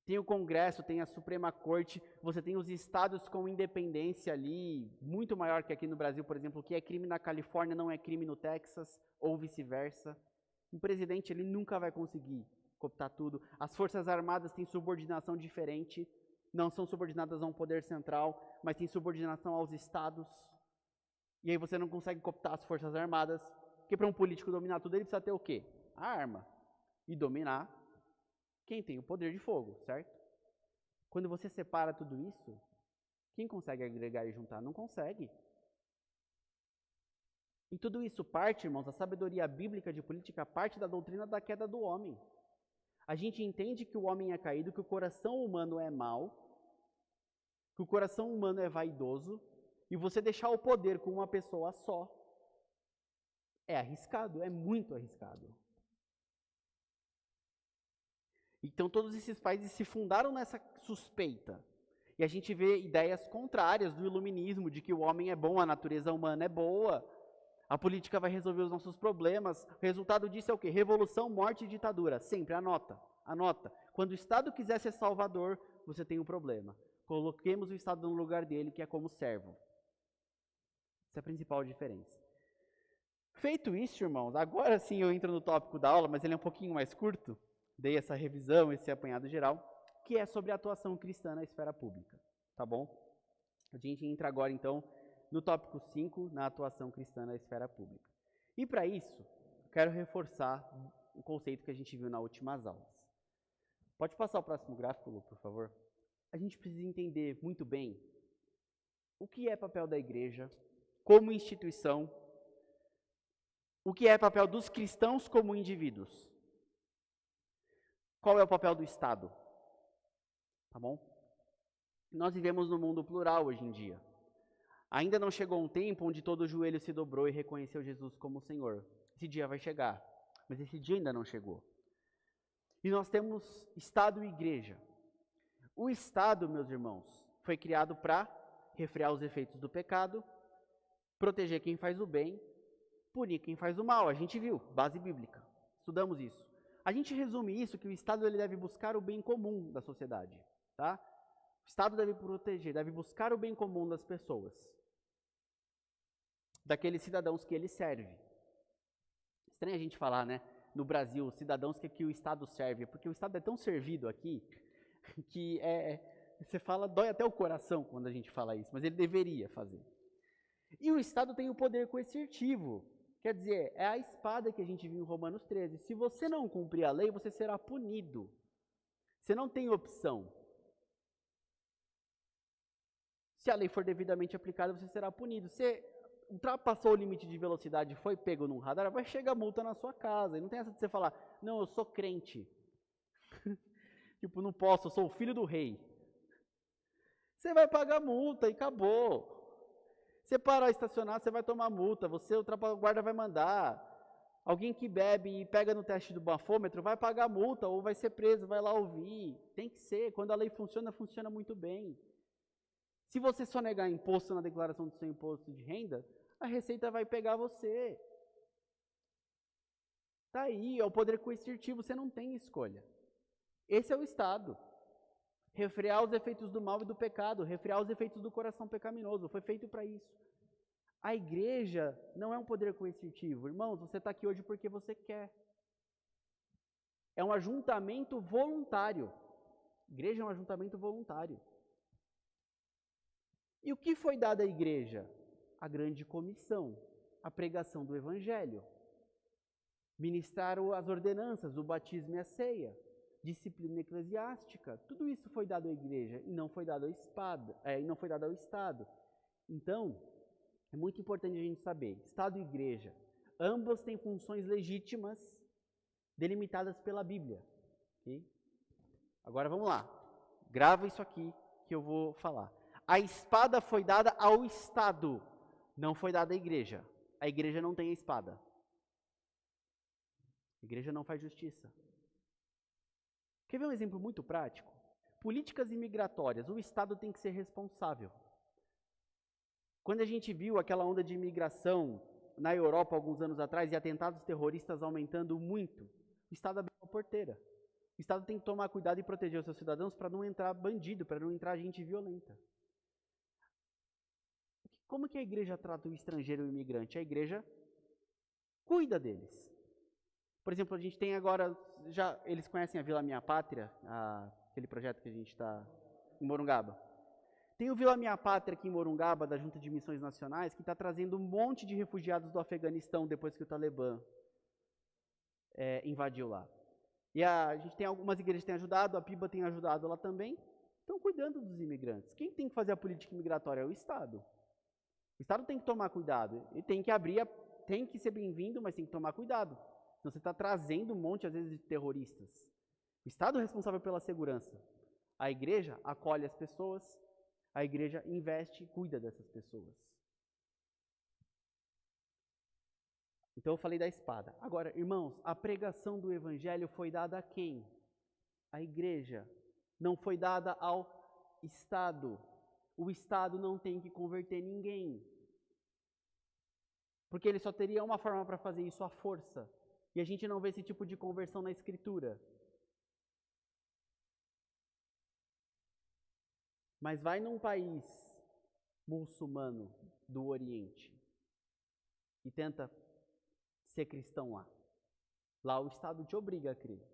Tem o Congresso, tem a Suprema Corte, você tem os estados com independência ali, muito maior que aqui no Brasil, por exemplo, o que é crime na Califórnia não é crime no Texas, ou vice-versa. Um presidente, ele nunca vai conseguir cooptar tudo. As Forças Armadas têm subordinação diferente, não são subordinadas a um poder central, mas têm subordinação aos estados. E aí você não consegue cooptar as Forças Armadas, porque para um político dominar tudo, ele precisa ter o quê? A arma. E dominar quem tem o poder de fogo, certo? Quando você separa tudo isso, quem consegue agregar e juntar? Não consegue. E tudo isso parte, irmãos, a sabedoria bíblica de política parte da doutrina da queda do homem. A gente entende que o homem é caído, que o coração humano é mau, que o coração humano é vaidoso, e você deixar o poder com uma pessoa só é arriscado, é muito arriscado. Então todos esses países se fundaram nessa suspeita. E a gente vê ideias contrárias do iluminismo, de que o homem é bom, a natureza humana é boa, a política vai resolver os nossos problemas. O resultado disso é o quê? Revolução, morte e ditadura. Sempre, anota, anota. Quando o Estado quiser ser salvador, você tem um problema. Coloquemos o Estado no lugar dele, que é como servo. Essa é a principal diferença. Feito isso, irmãos, agora sim eu entro no tópico da aula, mas ele é um pouquinho mais curto. Dei essa revisão, esse apanhado geral, que é sobre a atuação cristã na esfera pública, tá bom? A gente entra agora, então, no tópico 5, na atuação cristã na esfera pública. E para isso, quero reforçar o conceito que a gente viu nas últimas aulas. Pode passar o próximo gráfico, Lu, por favor? A gente precisa entender muito bem o que é papel da igreja como instituição, o que é papel dos cristãos como indivíduos. Qual é o papel do Estado? Tá bom? Nós vivemos num mundo plural hoje em dia. Ainda não chegou um tempo onde todo joelho se dobrou e reconheceu Jesus como Senhor. Esse dia vai chegar, mas esse dia ainda não chegou. E nós temos Estado e Igreja. O Estado, meus irmãos, foi criado para refrear os efeitos do pecado, proteger quem faz o bem, punir quem faz o mal. A gente viu, base bíblica. Estudamos isso. A gente resume isso que o Estado ele deve buscar o bem comum da sociedade, tá? O Estado deve proteger, deve buscar o bem comum das pessoas, daqueles cidadãos que ele serve. Estranho a gente falar, né? No Brasil, cidadãos que o Estado serve, porque o Estado é tão servido aqui que você fala, dói até o coração quando a gente fala isso, mas ele deveria fazer. E o Estado tem o poder coercitivo. Quer dizer, é a espada que a gente viu em Romanos 13. Se você não cumprir a lei, você será punido. Você não tem opção. Se a lei for devidamente aplicada, você será punido. Você ultrapassou o limite de velocidade e foi pego num radar, vai chegar multa na sua casa. E não tem essa de você falar, não, eu sou crente. Tipo, não posso, eu sou o filho do rei. Você vai pagar multa e acabou. Você parar de estacionar, você vai tomar multa, o guarda vai mandar. Alguém que bebe e pega no teste do bafômetro vai pagar multa ou vai ser preso, vai lá ouvir. Tem que ser, quando a lei funciona, funciona muito bem. Se você só negar imposto na declaração do seu imposto de renda, a Receita vai pegar você. Tá aí, é o poder coercitivo, você não tem escolha. Esse é o Estado. Refrear os efeitos do mal e do pecado, refrear os efeitos do coração pecaminoso, foi feito para isso. A igreja não é um poder coercitivo. Irmãos, você está aqui hoje porque você quer. É um ajuntamento voluntário. Igreja é um ajuntamento voluntário. E o que foi dado à igreja? A grande comissão, a pregação do evangelho. Ministrar as ordenanças, o batismo e a ceia. Disciplina eclesiástica. Tudo isso foi dado à igreja e não foi dado ao Estado. Então, é muito importante a gente saber, Estado e Igreja, ambas têm funções legítimas delimitadas pela Bíblia. Okay? Agora vamos lá, grava isso aqui que eu vou falar. A espada foi dada ao Estado, não foi dada à Igreja. A Igreja não tem a espada. A Igreja não faz justiça. Quer ver um exemplo muito prático? Políticas imigratórias, o Estado tem que ser responsável. Quando a gente viu aquela onda de imigração na Europa alguns anos atrás e atentados terroristas aumentando muito, o Estado abriu a porteira. O Estado tem que tomar cuidado e proteger os seus cidadãos para não entrar bandido, para não entrar gente violenta. Como que a igreja trata o estrangeiro e o imigrante? A igreja cuida deles. Por exemplo, a gente tem agora, eles conhecem a Vila Minha Pátria, aquele projeto que a gente está em Morungaba. Tem o Vila Minha Pátria aqui em Morungaba, da Junta de Missões Nacionais, que está trazendo um monte de refugiados do Afeganistão depois que o Talibã invadiu lá. E a gente tem algumas igrejas que têm ajudado, a PIBA tem ajudado lá também. Estão cuidando dos imigrantes. Quem tem que fazer a política migratória é o Estado. O Estado tem que tomar cuidado. Ele tem que tem que ser bem-vindo, mas tem que tomar cuidado. Senão você está trazendo um monte, às vezes, de terroristas. O Estado é responsável pela segurança. A igreja acolhe as pessoas, a igreja investe e cuida dessas pessoas. Então eu falei da espada. Agora, irmãos, a pregação do evangelho foi dada a quem? A igreja. Não foi dada ao Estado. O Estado não tem que converter ninguém. Porque ele só teria uma forma para fazer isso, a força. E a gente não vê esse tipo de conversão na Escritura. Mas vai num país muçulmano do Oriente e tenta ser cristão lá. Lá o Estado te obriga a crer.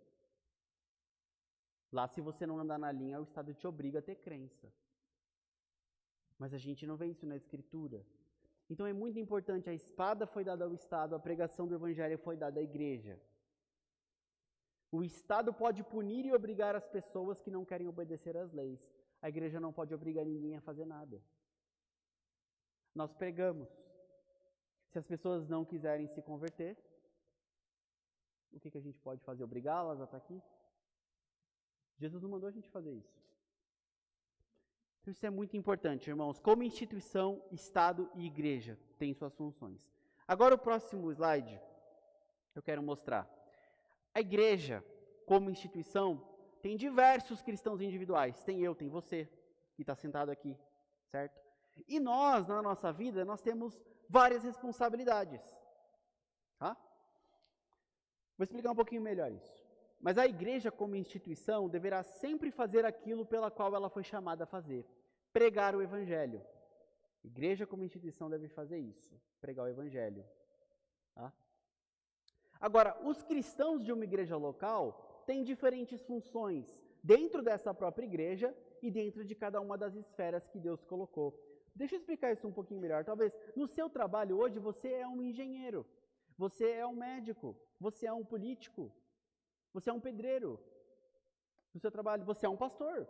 Lá, se você não andar na linha, o Estado te obriga a ter crença. Mas a gente não vê isso na Escritura. Então é muito importante, a espada foi dada ao Estado, a pregação do Evangelho foi dada à igreja. O Estado pode punir e obrigar as pessoas que não querem obedecer às leis. A igreja não pode obrigar ninguém a fazer nada. Nós pregamos. Se as pessoas não quiserem se converter, o que a gente pode fazer? Obrigá-las a estar aqui? Jesus não mandou a gente fazer isso. Então isso é muito importante, irmãos. Como instituição, Estado e igreja têm suas funções. Agora o próximo slide eu quero mostrar. A igreja, como instituição, tem diversos cristãos individuais. Tem eu, tem você, que está sentado aqui, certo? E nós, na nossa vida, nós temos várias responsabilidades. Tá? Vou explicar um pouquinho melhor isso. Mas a igreja, como instituição, deverá sempre fazer aquilo pela qual ela foi chamada a fazer. Pregar o evangelho. A igreja, como instituição, deve fazer isso. Pregar o evangelho. Tá? Agora, os cristãos de uma igreja local têm diferentes funções dentro dessa própria igreja e dentro de cada uma das esferas que Deus colocou. Deixa eu explicar isso um pouquinho melhor. Talvez no seu trabalho hoje você é um engenheiro, você é um médico, você é um político, você é um pedreiro. No seu trabalho você é um pastor.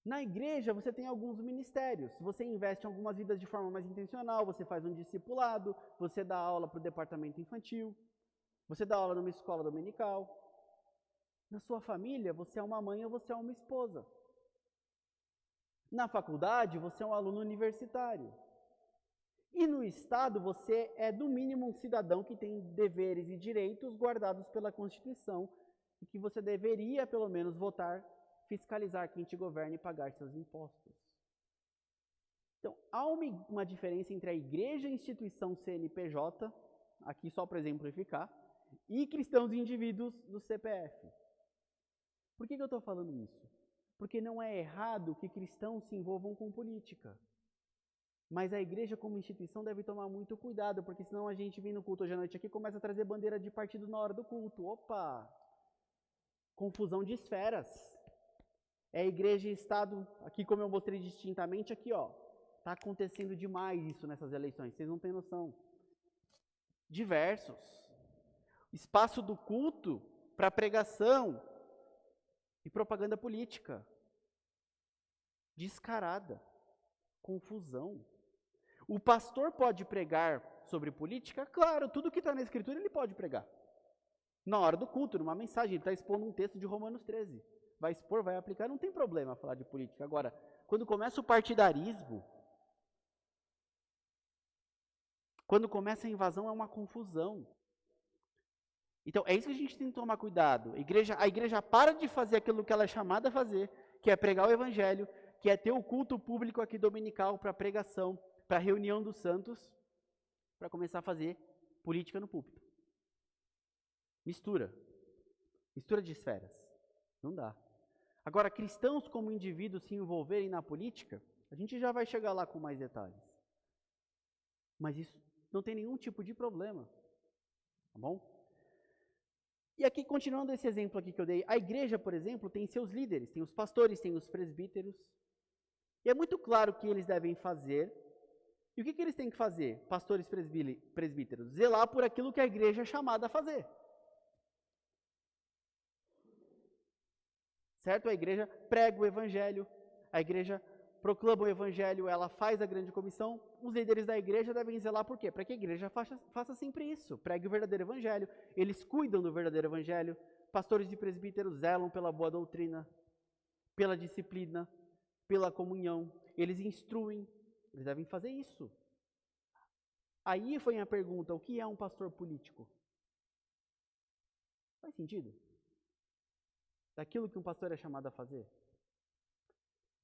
Na igreja você tem alguns ministérios, você investe em algumas vidas de forma mais intencional, você faz um discipulado, você dá aula para o departamento infantil, você dá aula numa escola dominical. Na sua família, você é uma mãe ou você é uma esposa. Na faculdade, você é um aluno universitário. E no Estado, você é, no mínimo, um cidadão que tem deveres e direitos guardados pela Constituição e que você deveria, pelo menos, votar, fiscalizar quem te governa e pagar seus impostos. Então, há uma diferença entre a igreja e instituição CNPJ, aqui só para exemplificar, e cristãos e indivíduos do CPF. Por que eu estou falando isso? Porque não é errado que cristãos se envolvam com política. Mas a igreja como instituição deve tomar muito cuidado, porque senão a gente vem no culto hoje à noite aqui e começa a trazer bandeira de partido na hora do culto. Opa! Confusão de esferas. É igreja e Estado, aqui como eu mostrei distintamente, aqui ó. Está acontecendo demais isso nessas eleições, vocês não têm noção. Diversos. Espaço do culto para pregação e propaganda política. Descarada. Confusão. O pastor pode pregar sobre política? Claro, tudo que está na Escritura ele pode pregar. Na hora do culto, numa mensagem, ele está expondo um texto de Romanos 13. Vai expor, vai aplicar, não tem problema falar de política. Agora, quando começa o partidarismo, quando começa a invasão, é uma confusão. Então, é isso que a gente tem que tomar cuidado. A igreja para de fazer aquilo que ela é chamada a fazer, que é pregar o evangelho, que é ter o culto público aqui dominical para pregação, para reunião dos santos, para começar a fazer política no púlpito. Mistura de esferas. Não dá. Agora, cristãos como indivíduos se envolverem na política, a gente já vai chegar lá com mais detalhes. Mas isso não tem nenhum tipo de problema. Tá bom? E aqui, continuando esse exemplo aqui que eu dei, a igreja, por exemplo, tem seus líderes, tem os pastores, tem os presbíteros. E é muito claro o que eles devem fazer. E o que eles têm que fazer, pastores presbíteros? Zelar por aquilo que a igreja é chamada a fazer. Certo? A igreja prega o evangelho, a igreja proclama o evangelho, ela faz a grande comissão. Os líderes da igreja devem zelar por quê? Para que a igreja faça sempre isso, pregue o verdadeiro evangelho. Eles cuidam do verdadeiro evangelho. Pastores e presbíteros zelam pela boa doutrina, pela disciplina, pela comunhão. Eles instruem. Eles devem fazer isso. Aí foi a pergunta, o que é um pastor político? Faz sentido? Daquilo que um pastor é chamado a fazer?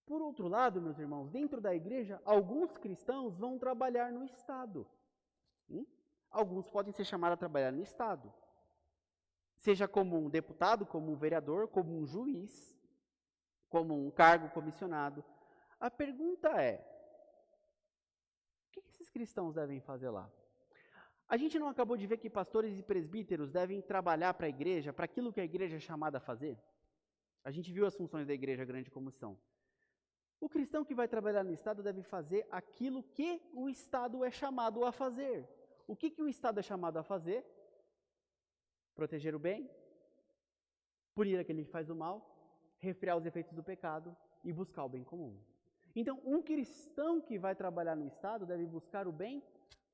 Por outro lado, meus irmãos, dentro da igreja, alguns cristãos vão trabalhar no Estado. Alguns podem ser chamados a trabalhar no Estado. Seja como um deputado, como um vereador, como um juiz, como um cargo comissionado. A pergunta é, o que esses cristãos devem fazer lá? A gente não acabou de ver que pastores e presbíteros devem trabalhar para a igreja, para aquilo que a igreja é chamada a fazer? A gente viu as funções da igreja grande comissão. O cristão que vai trabalhar no Estado deve fazer aquilo que o Estado é chamado a fazer. O que o Estado é chamado a fazer? Proteger o bem, punir aquele que faz o mal, refrear os efeitos do pecado e buscar o bem comum. Então, um cristão que vai trabalhar no Estado deve buscar o bem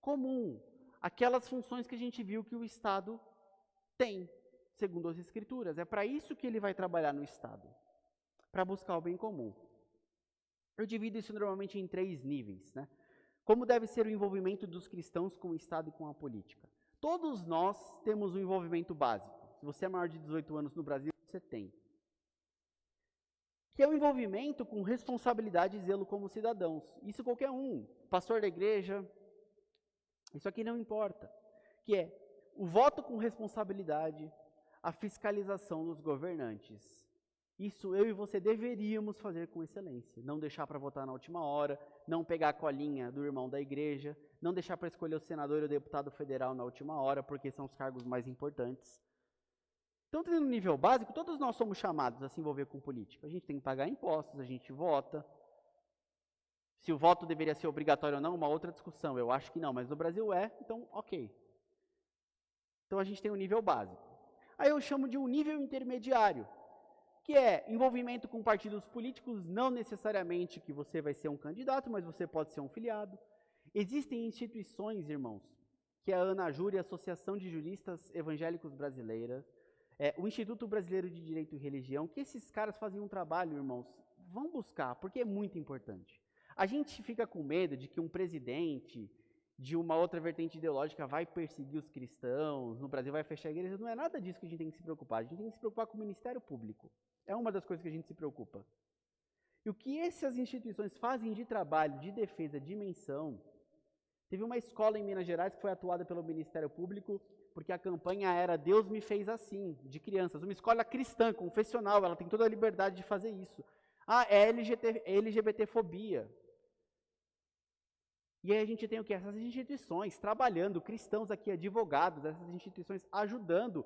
comum. Aquelas funções que a gente viu que o Estado tem, segundo as Escrituras. É para isso que ele vai trabalhar no Estado, para buscar o bem comum. Eu divido isso normalmente em 3 níveis, né? Como deve ser o envolvimento dos cristãos com o Estado e com a política? Todos nós temos um envolvimento básico. Se você é maior de 18 anos no Brasil, você tem. Que é o envolvimento com responsabilidade e zelo como cidadãos. Isso qualquer um, pastor da igreja, isso aqui não importa. Que é o voto com responsabilidade, a fiscalização dos governantes. Isso eu e você deveríamos fazer com excelência. Não deixar para votar na última hora, não pegar a colinha do irmão da igreja, não deixar para escolher o senador e o deputado federal na última hora, porque são os cargos mais importantes. Então, no nível básico, todos nós somos chamados a se envolver com política. A gente tem que pagar impostos, a gente vota. Se o voto deveria ser obrigatório ou não, uma outra discussão. Eu acho que não, mas no Brasil é, então ok. Então a gente tem um nível básico. Aí eu chamo de um nível intermediário, que é envolvimento com partidos políticos, não necessariamente que você vai ser um candidato, mas você pode ser um filiado. Existem instituições, irmãos, que é a ANAJUR, Associação de Juristas Evangélicos Brasileira. O Instituto Brasileiro de Direito e Religião, que esses caras fazem um trabalho, irmãos, vão buscar, porque é muito importante. A gente fica com medo de que um presidente de uma outra vertente ideológica vai perseguir os cristãos, no Brasil vai fechar a igreja. Não é nada disso que a gente tem que se preocupar. A gente tem que se preocupar com o Ministério Público. É uma das coisas que a gente se preocupa. E o que essas instituições fazem de trabalho, de defesa, de menção. Teve uma escola em Minas Gerais que foi atuada pelo Ministério Público, porque a campanha era Deus me fez assim, de crianças. Uma escola cristã, confessional, ela tem toda a liberdade de fazer isso. É LGBTfobia. E aí a gente tem o quê? Essas instituições trabalhando, cristãos aqui, advogados, essas instituições ajudando,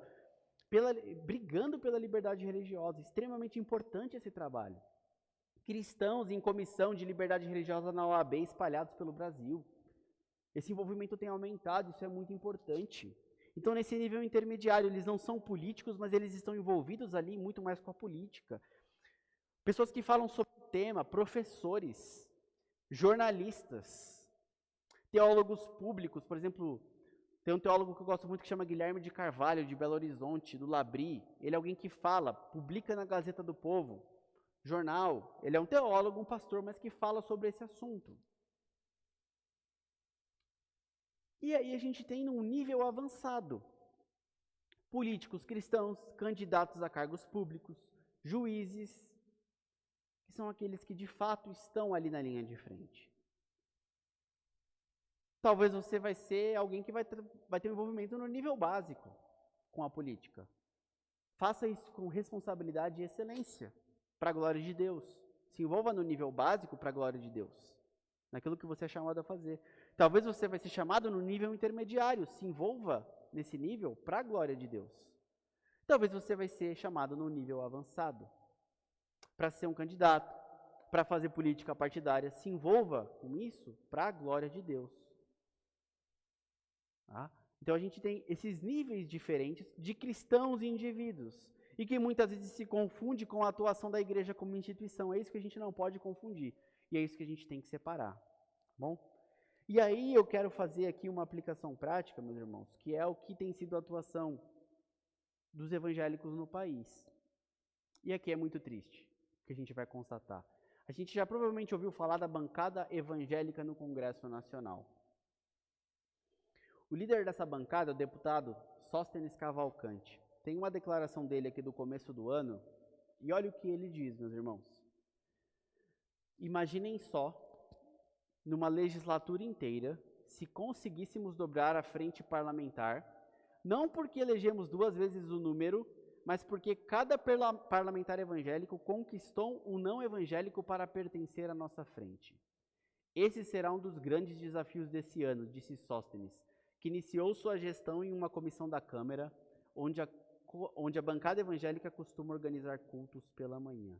brigando pela liberdade religiosa. Extremamente importante esse trabalho. Cristãos em comissão de liberdade religiosa na OAB espalhados pelo Brasil. Esse envolvimento tem aumentado, isso é muito importante. Então, nesse nível intermediário, eles não são políticos, mas eles estão envolvidos ali muito mais com a política. Pessoas que falam sobre o tema, professores, jornalistas, teólogos públicos, por exemplo, tem um teólogo que eu gosto muito que chama Guilherme de Carvalho, de Belo Horizonte, do Labri. Ele é alguém que fala, publica na Gazeta do Povo, jornal. Ele é um teólogo, um pastor, mas que fala sobre esse assunto. E aí a gente tem num nível avançado, políticos cristãos, candidatos a cargos públicos, juízes, que são aqueles que de fato estão ali na linha de frente. Talvez você vai ser alguém que vai ter um envolvimento no nível básico com a política. Faça isso com responsabilidade e excelência, para a glória de Deus. Se envolva no nível básico para a glória de Deus, naquilo que você é chamado a fazer. Talvez você vai ser chamado no nível intermediário, se envolva nesse nível para a glória de Deus. Talvez você vai ser chamado no nível avançado, para ser um candidato, para fazer política partidária, se envolva com isso para a glória de Deus. Tá? Então a gente tem esses níveis diferentes de cristãos e indivíduos, e que muitas vezes se confunde com a atuação da igreja como instituição. É isso que a gente não pode confundir, e é isso que a gente tem que separar. Bom? E aí eu quero fazer aqui uma aplicação prática, meus irmãos, que é o que tem sido a atuação dos evangélicos no país. E aqui é muito triste, que a gente vai constatar. A gente já provavelmente ouviu falar da bancada evangélica no Congresso Nacional. O líder dessa bancada é o deputado Sóstenes Cavalcante. Tem uma declaração dele aqui do começo do ano, e olha o que ele diz, meus irmãos. Imaginem só, numa legislatura inteira, se conseguíssemos dobrar a frente parlamentar, não porque elegemos 2 vezes o número, mas porque cada parlamentar evangélico conquistou um não evangélico para pertencer à nossa frente. Esse será um dos grandes desafios desse ano, disse Sóstenes, que iniciou sua gestão em uma comissão da Câmara, onde a bancada evangélica costuma organizar cultos pela manhã.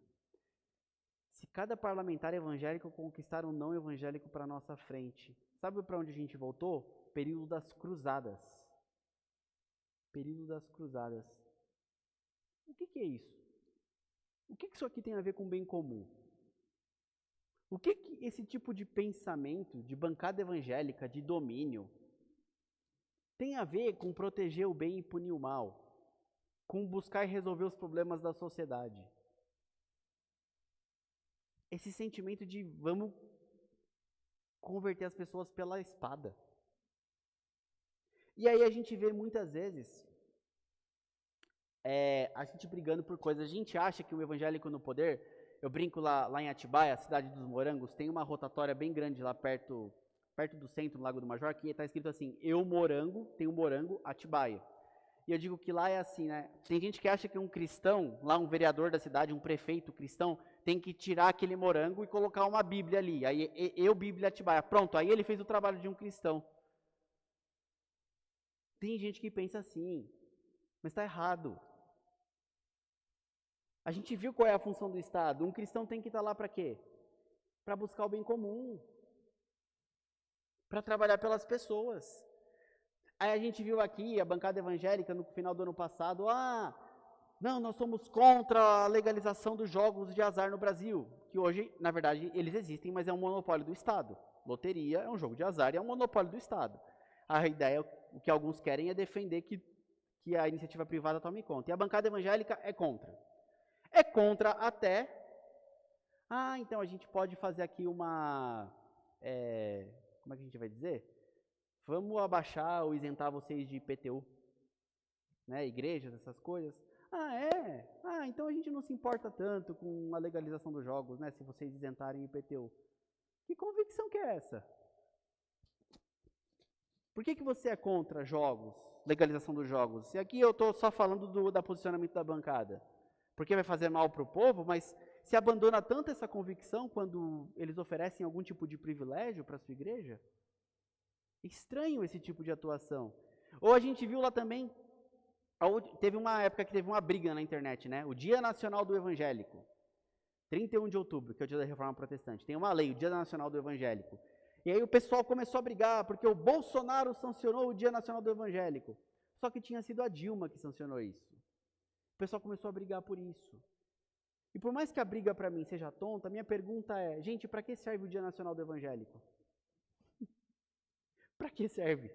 Se cada parlamentar evangélico conquistar um não evangélico para a nossa frente, sabe para onde a gente voltou? Período das cruzadas. Período das cruzadas. O que é isso? O que isso aqui tem a ver com o bem comum? O que esse tipo de pensamento, de bancada evangélica, de domínio, tem a ver com proteger o bem e punir o mal? Com buscar e resolver os problemas da sociedade? Esse sentimento de vamos converter as pessoas pela espada. E aí a gente vê muitas vezes a gente brigando por coisas. A gente acha que o evangélico no poder, eu brinco lá em Atibaia, a cidade dos morangos, tem uma rotatória bem grande lá perto do centro, no Lago do Major, que está escrito assim, tenho morango, Atibaia. E eu digo que lá é assim, né? Tem gente que acha que um cristão, lá um vereador da cidade, um prefeito cristão, tem que tirar aquele morango e colocar uma Bíblia ali. Aí Bíblia Atibaia. Pronto, aí ele fez o trabalho de um cristão. Tem gente que pensa assim, mas está errado. A gente viu qual é a função do Estado. Um cristão tem que estar lá para quê? Para buscar o bem comum. Para trabalhar pelas pessoas. Aí a gente viu aqui a bancada evangélica no final do ano passado, não, nós somos contra a legalização dos jogos de azar no Brasil, que hoje, na verdade, eles existem, mas é um monopólio do Estado. Loteria é um jogo de azar e é um monopólio do Estado. A ideia, o que alguns querem é defender que que a iniciativa privada tome conta. E a bancada evangélica é contra. É contra até... então a gente pode fazer aqui uma... como é que a gente vai dizer? Vamos abaixar ou isentar vocês de IPTU. Né? Igrejas, essas coisas. Então a gente não se importa tanto com a legalização dos jogos, né? Se vocês isentarem IPTU. Que convicção que é essa? Por que você é contra jogos, legalização dos jogos? E aqui eu estou só falando do posicionamento da bancada. Porque vai fazer mal para o povo, mas se abandona tanto essa convicção quando eles oferecem algum tipo de privilégio para a sua igreja? Estranho esse tipo de atuação. Ou a gente viu lá também, teve uma época que teve uma briga na internet, né? O Dia Nacional do Evangélico. 31 de outubro, que é o dia da Reforma Protestante. Tem uma lei, o Dia Nacional do Evangélico. E aí o pessoal começou a brigar, porque o Bolsonaro sancionou o Dia Nacional do Evangélico. Só que tinha sido a Dilma que sancionou isso. O pessoal começou a brigar por isso. E por mais que a briga para mim seja tonta, a minha pergunta é, gente, para que serve o Dia Nacional do Evangélico? Para que serve?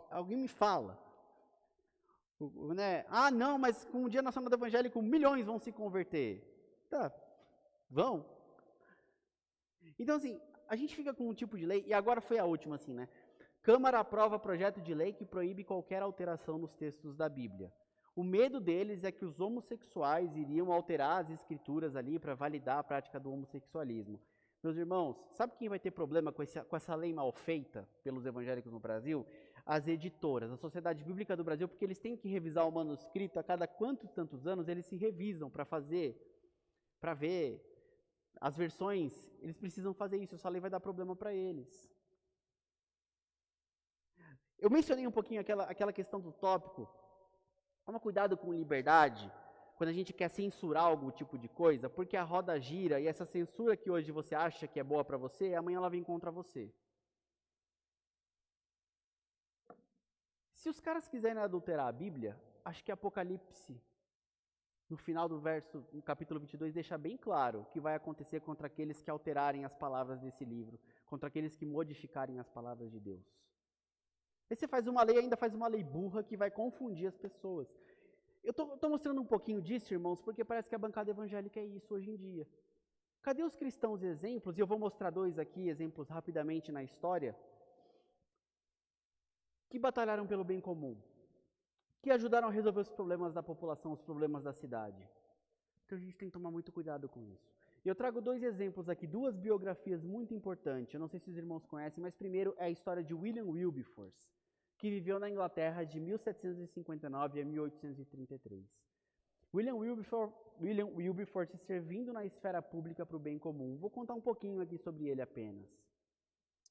Alguém me fala. Né? Não, mas com o Dia Nacional do Evangélico, milhões vão se converter. Tá, vão. Então, assim, a gente fica com um tipo de lei, e agora foi a última, assim, né? Câmara aprova projeto de lei que proíbe qualquer alteração nos textos da Bíblia. O medo deles é que os homossexuais iriam alterar as escrituras ali para validar a prática do homossexualismo. Meus irmãos, sabe quem vai ter problema com essa lei mal feita pelos evangélicos no Brasil? As editoras, a Sociedade Bíblica do Brasil, porque eles têm que revisar o manuscrito a cada quantos tantos anos, eles se revisam para ver as versões, eles precisam fazer isso, essa lei vai dar problema para eles. Eu mencionei um pouquinho aquela questão do tópico. Toma cuidado com liberdade, quando a gente quer censurar algum tipo de coisa, porque a roda gira e essa censura que hoje você acha que é boa para você, amanhã ela vem contra você. Se os caras quiserem adulterar a Bíblia, acho que Apocalipse, no final do verso, no capítulo 22, deixa bem claro o que vai acontecer contra aqueles que alterarem as palavras desse livro, contra aqueles que modificarem as palavras de Deus. Aí você faz uma lei, ainda faz uma lei burra que vai confundir as pessoas. Eu estou mostrando um pouquinho disso, irmãos, porque parece que a bancada evangélica é isso hoje em dia. Cadê os cristãos exemplos? E eu vou mostrar dois aqui, exemplos rapidamente na história, que batalharam pelo bem comum, que ajudaram a resolver os problemas da população, os problemas da cidade. Então a gente tem que tomar muito cuidado com isso. E eu trago dois exemplos aqui, duas biografias muito importantes. Eu não sei se os irmãos conhecem, mas primeiro é a história de William Wilberforce, que viveu na Inglaterra de 1759 a 1833. William Wilberforce servindo na esfera pública para o bem comum. Vou contar um pouquinho aqui sobre ele apenas.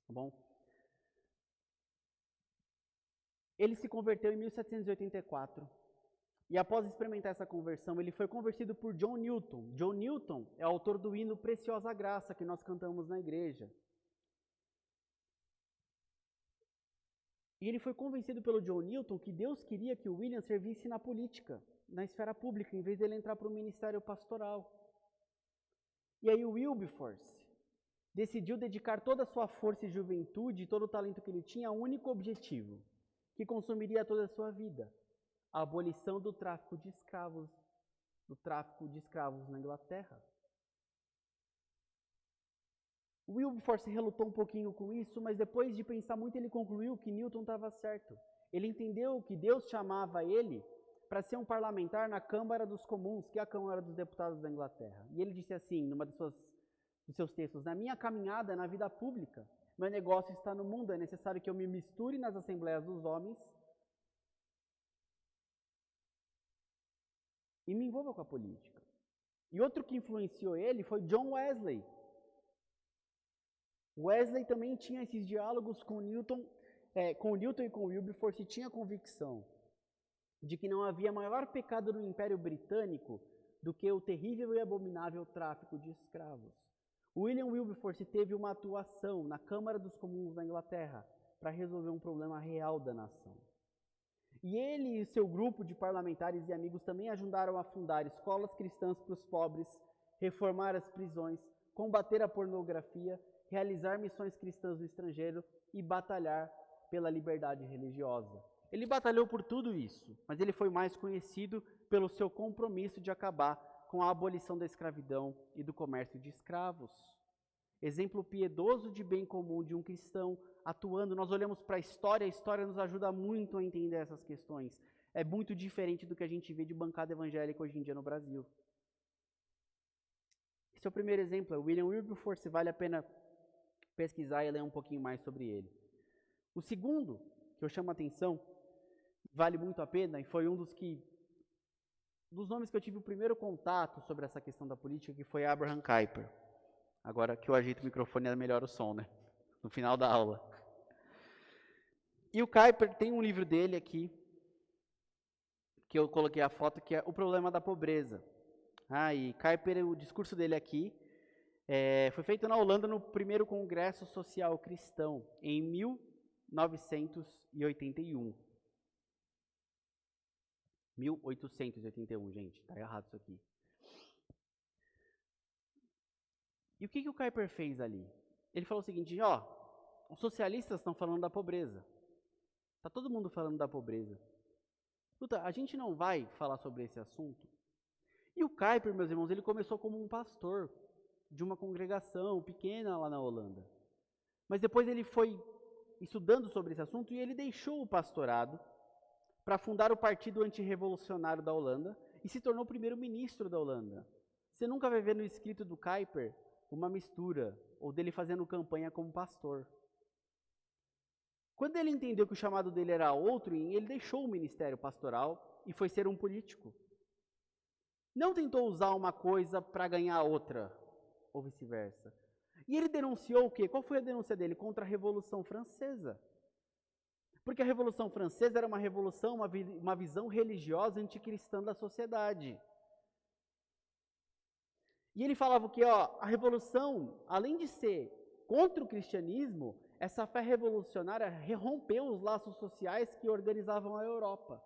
Tá bom? Ele se converteu em 1784. E após experimentar essa conversão, ele foi convertido por John Newton. John Newton é autor do hino Preciosa Graça, que nós cantamos na igreja. E ele foi convencido pelo John Newton que Deus queria que o William servisse na política, na esfera pública, em vez dele entrar para o ministério pastoral. E aí o Wilberforce decidiu dedicar toda a sua força e juventude, todo o talento que ele tinha, a um único objetivo, que consumiria toda a sua vida: a abolição do tráfico de escravos na Inglaterra. O Wilberforce relutou um pouquinho com isso, mas depois de pensar muito, ele concluiu que Newton estava certo. Ele entendeu que Deus chamava ele para ser um parlamentar na Câmara dos Comuns, que é a Câmara dos Deputados da Inglaterra. E ele disse assim, numa dos seus textos: na minha caminhada na vida pública, meu negócio está no mundo, é necessário que eu me misture nas assembleias dos homens e me envolva com a política. E outro que influenciou ele foi John Wesley. Wesley também tinha esses diálogos com Newton e com Wilberforce, e tinha convicção de que não havia maior pecado no Império Britânico do que o terrível e abominável tráfico de escravos. William Wilberforce teve uma atuação na Câmara dos Comuns da Inglaterra para resolver um problema real da nação. E ele e seu grupo de parlamentares e amigos também ajudaram a fundar escolas cristãs para os pobres, reformar as prisões, combater a pornografia, realizar missões cristãs no estrangeiro e batalhar pela liberdade religiosa. Ele batalhou por tudo isso, mas ele foi mais conhecido pelo seu compromisso de acabar com a abolição da escravidão e do comércio de escravos. Exemplo piedoso de bem comum de um cristão atuando. Nós olhamos para a história nos ajuda muito a entender essas questões. É muito diferente do que a gente vê de bancada evangélica hoje em dia no Brasil. Esse é o primeiro exemplo, é William Wilberforce, vale a pena pesquisar e ler um pouquinho mais sobre ele. O segundo, que eu chamo a atenção, vale muito a pena, e foi um dos nomes que eu tive o primeiro contato sobre essa questão da política, que foi Abraham Kuyper. Agora que eu ajeito o microfone, melhora o som, né? No final da aula. E o Kuyper tem um livro dele aqui, que eu coloquei a foto, que é O Problema da Pobreza. E Kuyper, o discurso dele aqui, foi feito na Holanda no primeiro Congresso Social Cristão, em 1981. 1881, gente, tá errado isso aqui. E o que o Kuyper fez ali? Ele falou o seguinte, os socialistas estão falando da pobreza. Está todo mundo falando da pobreza. Escuta, a gente não vai falar sobre esse assunto? E o Kuyper, meus irmãos, ele começou como um pastor de uma congregação pequena lá na Holanda. Mas depois ele foi estudando sobre esse assunto e ele deixou o pastorado para fundar o Partido Antirrevolucionário da Holanda e se tornou primeiro-ministro da Holanda. Você nunca vai ver no escrito do Kuyper uma mistura, ou dele fazendo campanha como pastor. Quando ele entendeu que o chamado dele era outro, ele deixou o ministério pastoral e foi ser um político. Não tentou usar uma coisa para ganhar outra, ou vice-versa. E ele denunciou o quê? Qual foi a denúncia dele? Contra a Revolução Francesa. Porque a Revolução Francesa era uma revolução, uma visão religiosa anticristã da sociedade. E ele falava que a revolução, além de ser contra o cristianismo, essa fé revolucionária rompeu os laços sociais que organizavam a Europa.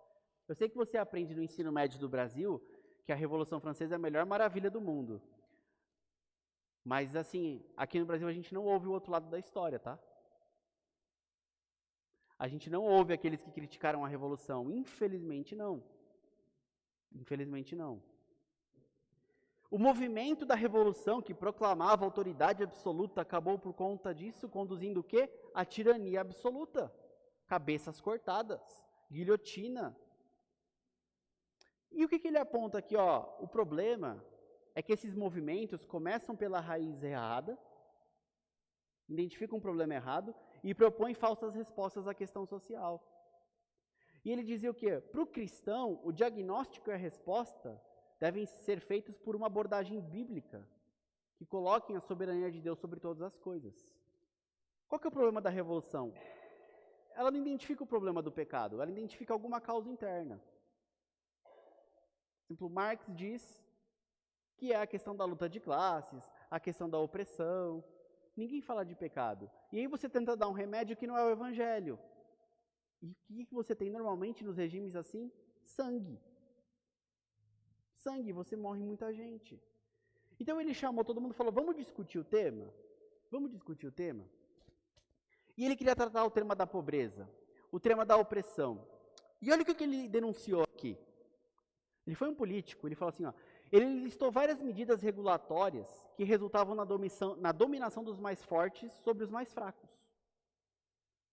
Eu sei que você aprende no ensino médio do Brasil que a Revolução Francesa é a melhor maravilha do mundo. Mas, assim, aqui no Brasil a gente não ouve o outro lado da história, tá? A gente não ouve aqueles que criticaram a Revolução. Infelizmente, não. Infelizmente, não. O movimento da Revolução, que proclamava autoridade absoluta, acabou por conta disso, conduzindo o quê? A tirania absoluta. Cabeças cortadas, guilhotina. E o que ele aponta aqui? O problema é que esses movimentos começam pela raiz errada, identificam um problema errado e propõem falsas respostas à questão social. E ele dizia o quê? Para o cristão, o diagnóstico e a resposta devem ser feitos por uma abordagem bíblica, que coloquem a soberania de Deus sobre todas as coisas. Qual que é o problema da revolução? Ela não identifica o problema do pecado, ela identifica alguma causa interna. Por exemplo, Marx diz que é a questão da luta de classes, a questão da opressão. Ninguém fala de pecado. E aí você tenta dar um remédio que não é o evangelho. E o que você tem normalmente nos regimes assim? Sangue. Sangue, você morre muita gente. Então ele chamou todo mundo e falou, vamos discutir o tema? Vamos discutir o tema? E ele queria tratar o tema da pobreza, o tema da opressão. E olha o que ele denunciou aqui. Ele foi um político, ele falou assim, ele listou várias medidas regulatórias que resultavam na dominação dos mais fortes sobre os mais fracos,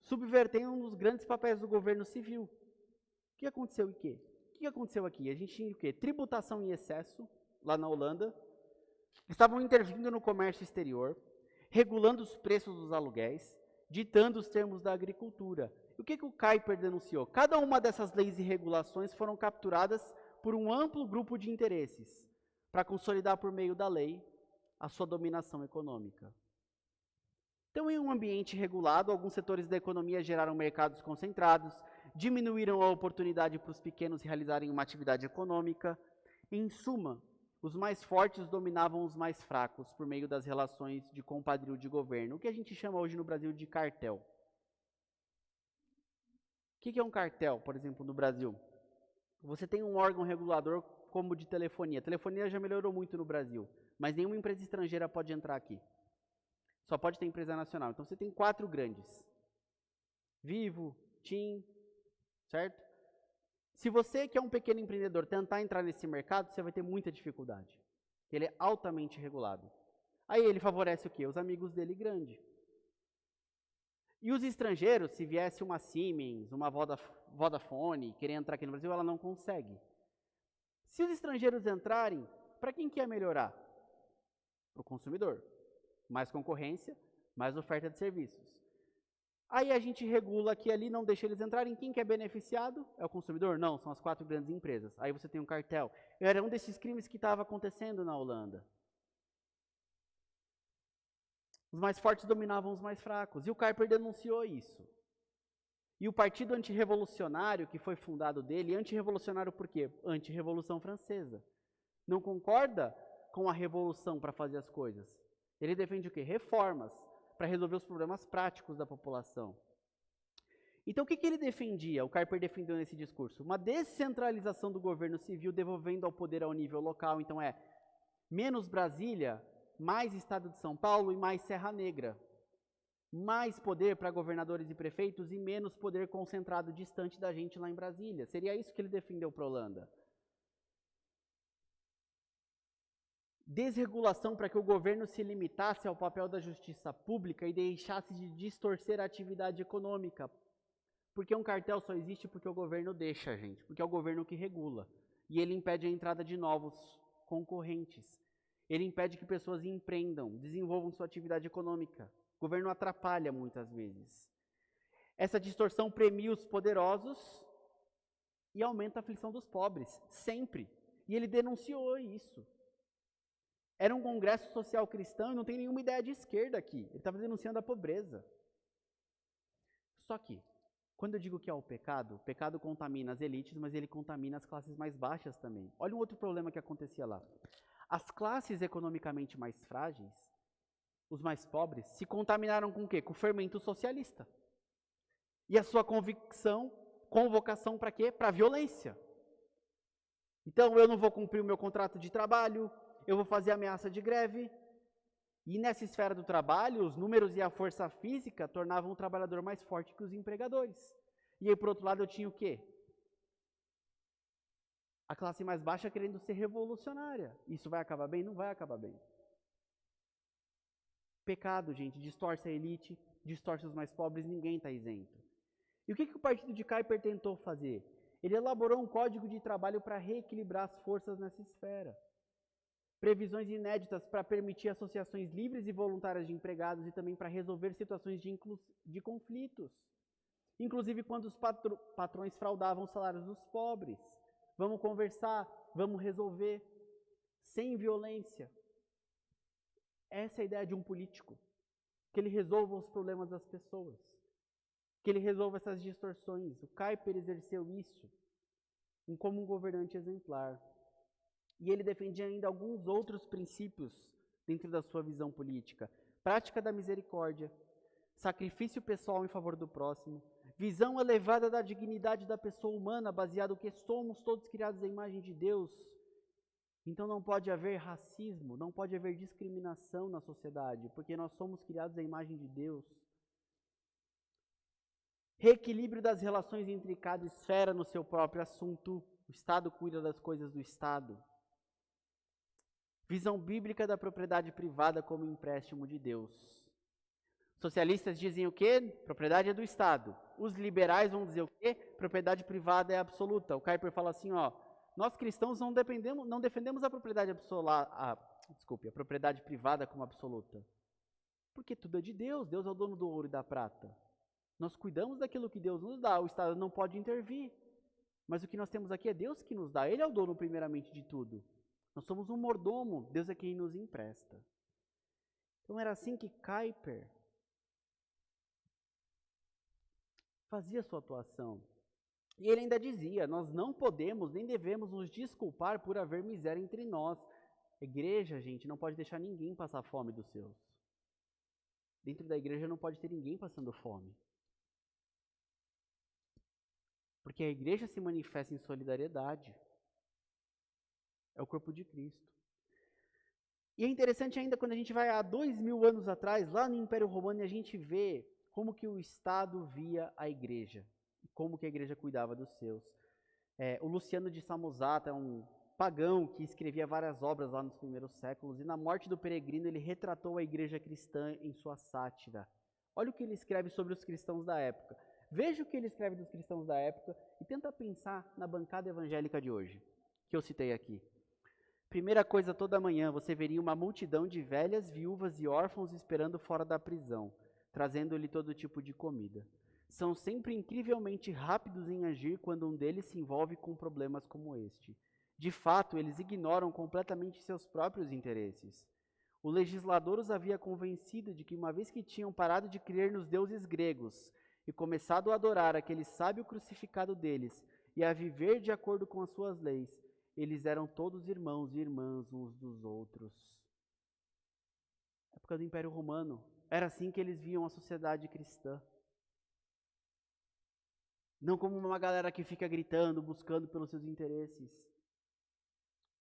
subvertendo um dos grandes papéis do governo civil. O que aconteceu aqui? O que aconteceu aqui? A gente tinha o quê? Tributação em excesso, lá na Holanda, estavam intervindo no comércio exterior, regulando os preços dos aluguéis, ditando os termos da agricultura. E o que o Kuyper denunciou? Cada uma dessas leis e regulações foram capturadas por um amplo grupo de interesses, para consolidar por meio da lei a sua dominação econômica. Então, em um ambiente regulado, alguns setores da economia geraram mercados concentrados, diminuíram a oportunidade para os pequenos realizarem uma atividade econômica. Em suma, os mais fortes dominavam os mais fracos por meio das relações de compadrio de governo, o que a gente chama hoje no Brasil de cartel. O que é um cartel, por exemplo, no Brasil? Você tem um órgão regulador como de telefonia. A telefonia já melhorou muito no Brasil, mas nenhuma empresa estrangeira pode entrar aqui. Só pode ter empresa nacional. Então você tem 4 grandes. Vivo, TIM, certo? Se você que é um pequeno empreendedor tentar entrar nesse mercado, você vai ter muita dificuldade. Ele é altamente regulado. Aí ele favorece o quê? Os amigos dele grandes. E os estrangeiros, se viesse uma Siemens, uma Vodafone, querer entrar aqui no Brasil, ela não consegue. Se os estrangeiros entrarem, para quem quer melhorar? Para o consumidor. Mais concorrência, mais oferta de serviços. Aí a gente regula aqui ali, não deixa eles entrarem. Quem que é beneficiado? É o consumidor? Não, são as 4 grandes empresas. Aí você tem um cartel. Era um desses crimes que estava acontecendo na Holanda. Os mais fortes dominavam os mais fracos. E o Kuyper denunciou isso. E o Partido Antirrevolucionário, que foi fundado dele, antirrevolucionário por quê? Antirrevolução Francesa. Não concorda com a revolução para fazer as coisas. Ele defende o quê? Reformas, para resolver os problemas práticos da população. Então o que ele defendia? O Kuyper defendeu nesse discurso? Uma descentralização do governo civil, devolvendo ao poder ao nível local. Então menos Brasília, mais Estado de São Paulo e mais Serra Negra. Mais poder para governadores e prefeitos e menos poder concentrado distante da gente lá em Brasília. Seria isso que ele defendeu para a Holanda. Desregulação para que o governo se limitasse ao papel da justiça pública e deixasse de distorcer a atividade econômica. Porque um cartel só existe porque o governo deixa, gente. Porque é o governo que regula. E ele impede a entrada de novos concorrentes. Ele impede que pessoas empreendam, desenvolvam sua atividade econômica. O governo atrapalha muitas vezes. Essa distorção premia os poderosos e aumenta a aflição dos pobres, sempre. E ele denunciou isso. Era um congresso social cristão e não tem nenhuma ideia de esquerda aqui. Ele estava denunciando a pobreza. Só que, quando eu digo que é o pecado contamina as elites, mas ele contamina as classes mais baixas também. Olha um outro problema que acontecia lá. As classes economicamente mais frágeis, os mais pobres, se contaminaram com o quê? Com o fermento socialista. E a sua convocação para quê? Para a violência. Então, eu não vou cumprir o meu contrato de trabalho, eu vou fazer ameaça de greve. E nessa esfera do trabalho, os números e a força física tornavam o trabalhador mais forte que os empregadores. E aí, por outro lado, eu tinha o quê? A classe mais baixa querendo ser revolucionária. Isso vai acabar bem? Não vai acabar bem. Pecado, gente, distorce a elite, distorce os mais pobres, ninguém está isento. E o que o partido de Kuyper tentou fazer? Ele elaborou um código de trabalho para reequilibrar as forças nessa esfera. Previsões inéditas para permitir associações livres e voluntárias de empregados e também para resolver situações de conflitos. Inclusive quando os patrões fraudavam os salários dos pobres. Vamos conversar, vamos resolver, sem violência. Essa é a ideia de um político, que ele resolva os problemas das pessoas, que ele resolva essas distorções. O Kuyper exerceu isso como um governante exemplar. E ele defendia ainda alguns outros princípios dentro da sua visão política. Prática da misericórdia, sacrifício pessoal em favor do próximo, visão elevada da dignidade da pessoa humana, baseado no que somos todos criados à imagem de Deus. Então não pode haver racismo, não pode haver discriminação na sociedade, porque nós somos criados à imagem de Deus. Reequilíbrio das relações entre cada esfera no seu próprio assunto. O Estado cuida das coisas do Estado. Visão bíblica da propriedade privada como empréstimo de Deus. Socialistas dizem o quê? Propriedade é do Estado. Os liberais vão dizer o quê? Propriedade privada é absoluta. O Kuyper fala assim, nós cristãos não defendemos a propriedade a propriedade privada como absoluta. Porque tudo é de Deus. Deus é o dono do ouro e da prata. Nós cuidamos daquilo que Deus nos dá. O Estado não pode intervir. Mas o que nós temos aqui é Deus que nos dá. Ele é o dono primeiramente de tudo. Nós somos um mordomo. Deus é quem nos empresta. Então era assim que Kuyper fazia sua atuação. E ele ainda dizia, nós não podemos nem devemos nos desculpar por haver miséria entre nós. Igreja, gente, não pode deixar ninguém passar fome dos seus. Dentro da igreja não pode ter ninguém passando fome. Porque a igreja se manifesta em solidariedade. É o corpo de Cristo. E é interessante ainda quando a gente vai há 2000 anos atrás, lá no Império Romano, e a gente vê como que o Estado via a igreja. como que a igreja cuidava dos seus. O Luciano de Samosata é um pagão que escrevia várias obras lá nos primeiros séculos, e na morte do peregrino ele retratou a igreja cristã em sua sátira. Olha o que ele escreve sobre os cristãos da época. Veja o que ele escreve dos cristãos da época e tenta pensar na bancada evangélica de hoje, que eu citei aqui. Primeira coisa, toda manhã você veria uma multidão de velhas, viúvas e órfãos esperando fora da prisão, trazendo-lhe todo tipo de comida. São sempre incrivelmente rápidos em agir quando um deles se envolve com problemas como este. De fato, eles ignoram completamente seus próprios interesses. O legislador os havia convencido de que, uma vez que tinham parado de crer nos deuses gregos e começado a adorar aquele sábio crucificado deles e a viver de acordo com as suas leis, eles eram todos irmãos e irmãs uns dos outros. Na época do Império Romano, era assim que eles viam a sociedade cristã. Não como uma galera que fica gritando, buscando pelos seus interesses.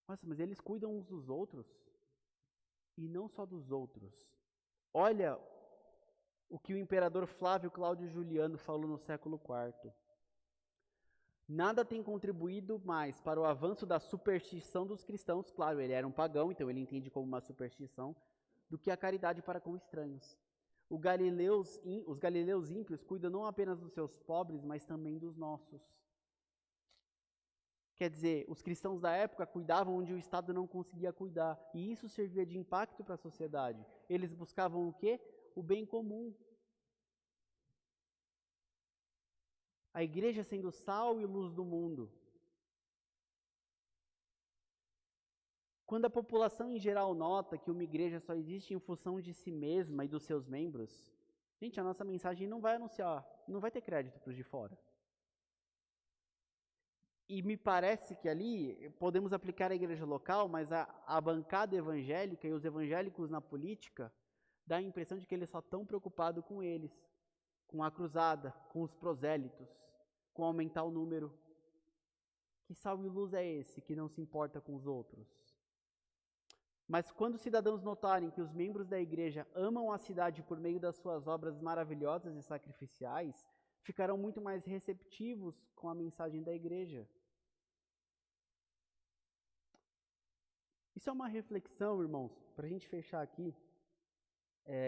Nossa, mas eles cuidam uns dos outros. E não só dos outros. Olha o que o imperador Flávio Cláudio Juliano falou no século IV. Nada tem contribuído mais para o avanço da superstição dos cristãos, claro, ele era um pagão, então ele entende como uma superstição, do que a caridade para com estranhos. Os galileus ímpios cuidam não apenas dos seus pobres, mas também dos nossos. Quer dizer, os cristãos da época cuidavam onde o Estado não conseguia cuidar, e isso servia de impacto para a sociedade. Eles buscavam o quê? O bem comum. A igreja sendo sal e luz do mundo. Quando a população em geral nota que uma igreja só existe em função de si mesma e dos seus membros, gente, a nossa mensagem não vai anunciar, não vai ter crédito para os de fora. E me parece que ali podemos aplicar a igreja local, mas a bancada evangélica e os evangélicos na política dá a impressão de que eles só estão preocupados com eles, com a cruzada, com os prosélitos, com aumentar o número. Que sal e luz é esse que não se importa com os outros? Mas quando os cidadãos notarem que os membros da igreja amam a cidade por meio das suas obras maravilhosas e sacrificiais, ficarão muito mais receptivos com a mensagem da igreja. Isso é uma reflexão, irmãos, para a gente fechar aqui,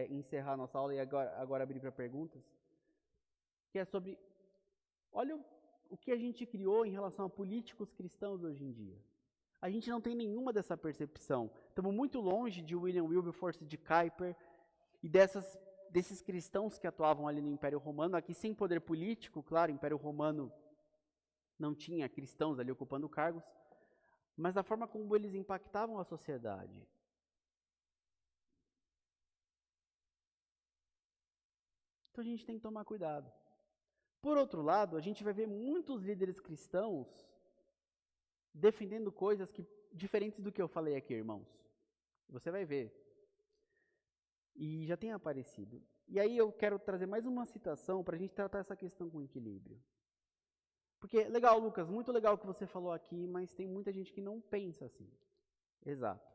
encerrar nossa aula e agora abrir para perguntas, que é sobre, olha o que a gente criou em relação a políticos cristãos hoje em dia. A gente não tem nenhuma dessa percepção. Estamos muito longe de William Wilberforce, de Kuyper e desses cristãos que atuavam ali no Império Romano, aqui sem poder político, claro, o Império Romano não tinha cristãos ali ocupando cargos, mas da forma como eles impactavam a sociedade. Então a gente tem que tomar cuidado. Por outro lado, a gente vai ver muitos líderes cristãos defendendo coisas diferentes do que eu falei aqui, irmãos. Você vai ver. E já tem aparecido. E aí eu quero trazer mais uma citação para a gente tratar essa questão com equilíbrio. Porque, legal, Lucas, muito legal o que você falou aqui, mas tem muita gente que não pensa assim. Exato.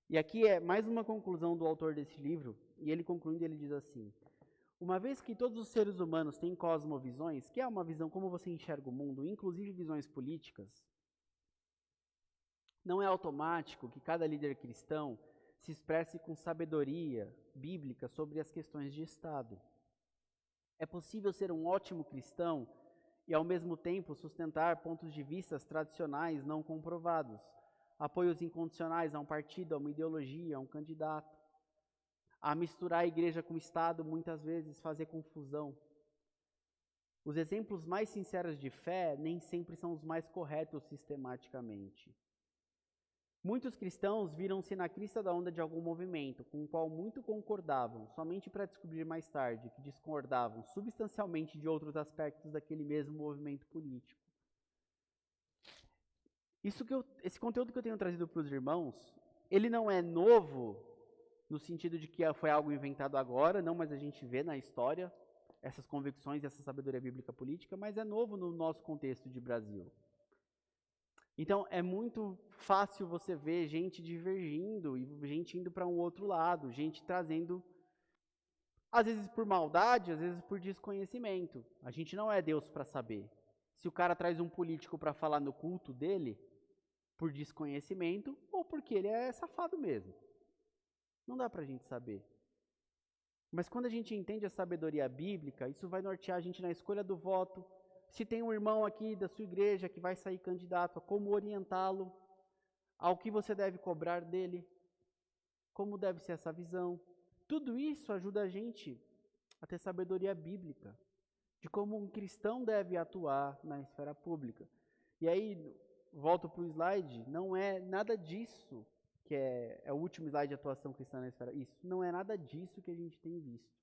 E aqui é mais uma conclusão do autor desse livro, e ele concluindo, ele diz assim: uma vez que todos os seres humanos têm cosmovisões, que é uma visão como você enxerga o mundo, inclusive visões políticas, não é automático que cada líder cristão se expresse com sabedoria bíblica sobre as questões de Estado. É possível ser um ótimo cristão e, ao mesmo tempo, sustentar pontos de vista tradicionais não comprovados, apoios incondicionais a um partido, a uma ideologia, a um candidato. A misturar a igreja com o Estado, muitas vezes fazer confusão. Os exemplos mais sinceros de fé nem sempre são os mais corretos sistematicamente. Muitos cristãos viram-se na crista da onda de algum movimento, com o qual muito concordavam, somente para descobrir mais tarde que discordavam substancialmente de outros aspectos daquele mesmo movimento político. Esse conteúdo que eu tenho trazido para os irmãos, ele não é novo no sentido de que foi algo inventado agora, não, mas a gente vê na história essas convicções e essa sabedoria bíblica política, mas é novo no nosso contexto de Brasil. Então, é muito fácil você ver gente divergindo e gente indo para um outro lado, gente trazendo Às vezes por maldade, às vezes por desconhecimento. A gente não é Deus para saber. Se o cara traz um político para falar no culto dele, por desconhecimento ou porque ele é safado mesmo. Não dá para a gente saber. Mas quando a gente entende a sabedoria bíblica, isso vai nortear a gente na escolha do voto. Se tem um irmão aqui da sua igreja que vai sair candidato, como orientá-lo, ao que você deve cobrar dele, como deve ser essa visão. Tudo isso ajuda a gente a ter sabedoria bíblica, de como um cristão deve atuar na esfera pública. E aí, volto para o slide, não é nada disso que é o último slide de atuação cristã na esfera. Isso não é nada disso que a gente tem visto.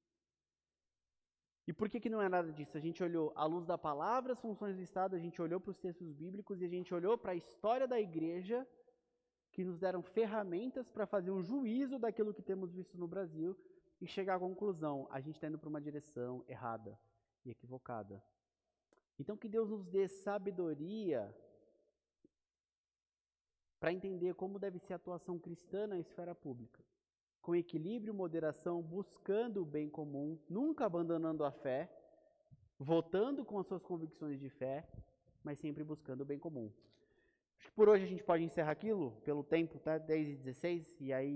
E por que não é nada disso? A gente olhou à luz da palavra, as funções do Estado, a gente olhou para os textos bíblicos e a gente olhou para a história da igreja, que nos deram ferramentas para fazer um juízo daquilo que temos visto no Brasil e chegar à conclusão, a gente está indo para uma direção errada e equivocada. Então que Deus nos dê sabedoria para entender como deve ser a atuação cristã na esfera pública. Com equilíbrio, moderação, buscando o bem comum, nunca abandonando a fé, votando com as suas convicções de fé, mas sempre buscando o bem comum. Acho que por hoje a gente pode encerrar aquilo, pelo tempo, tá? 10h16, e aí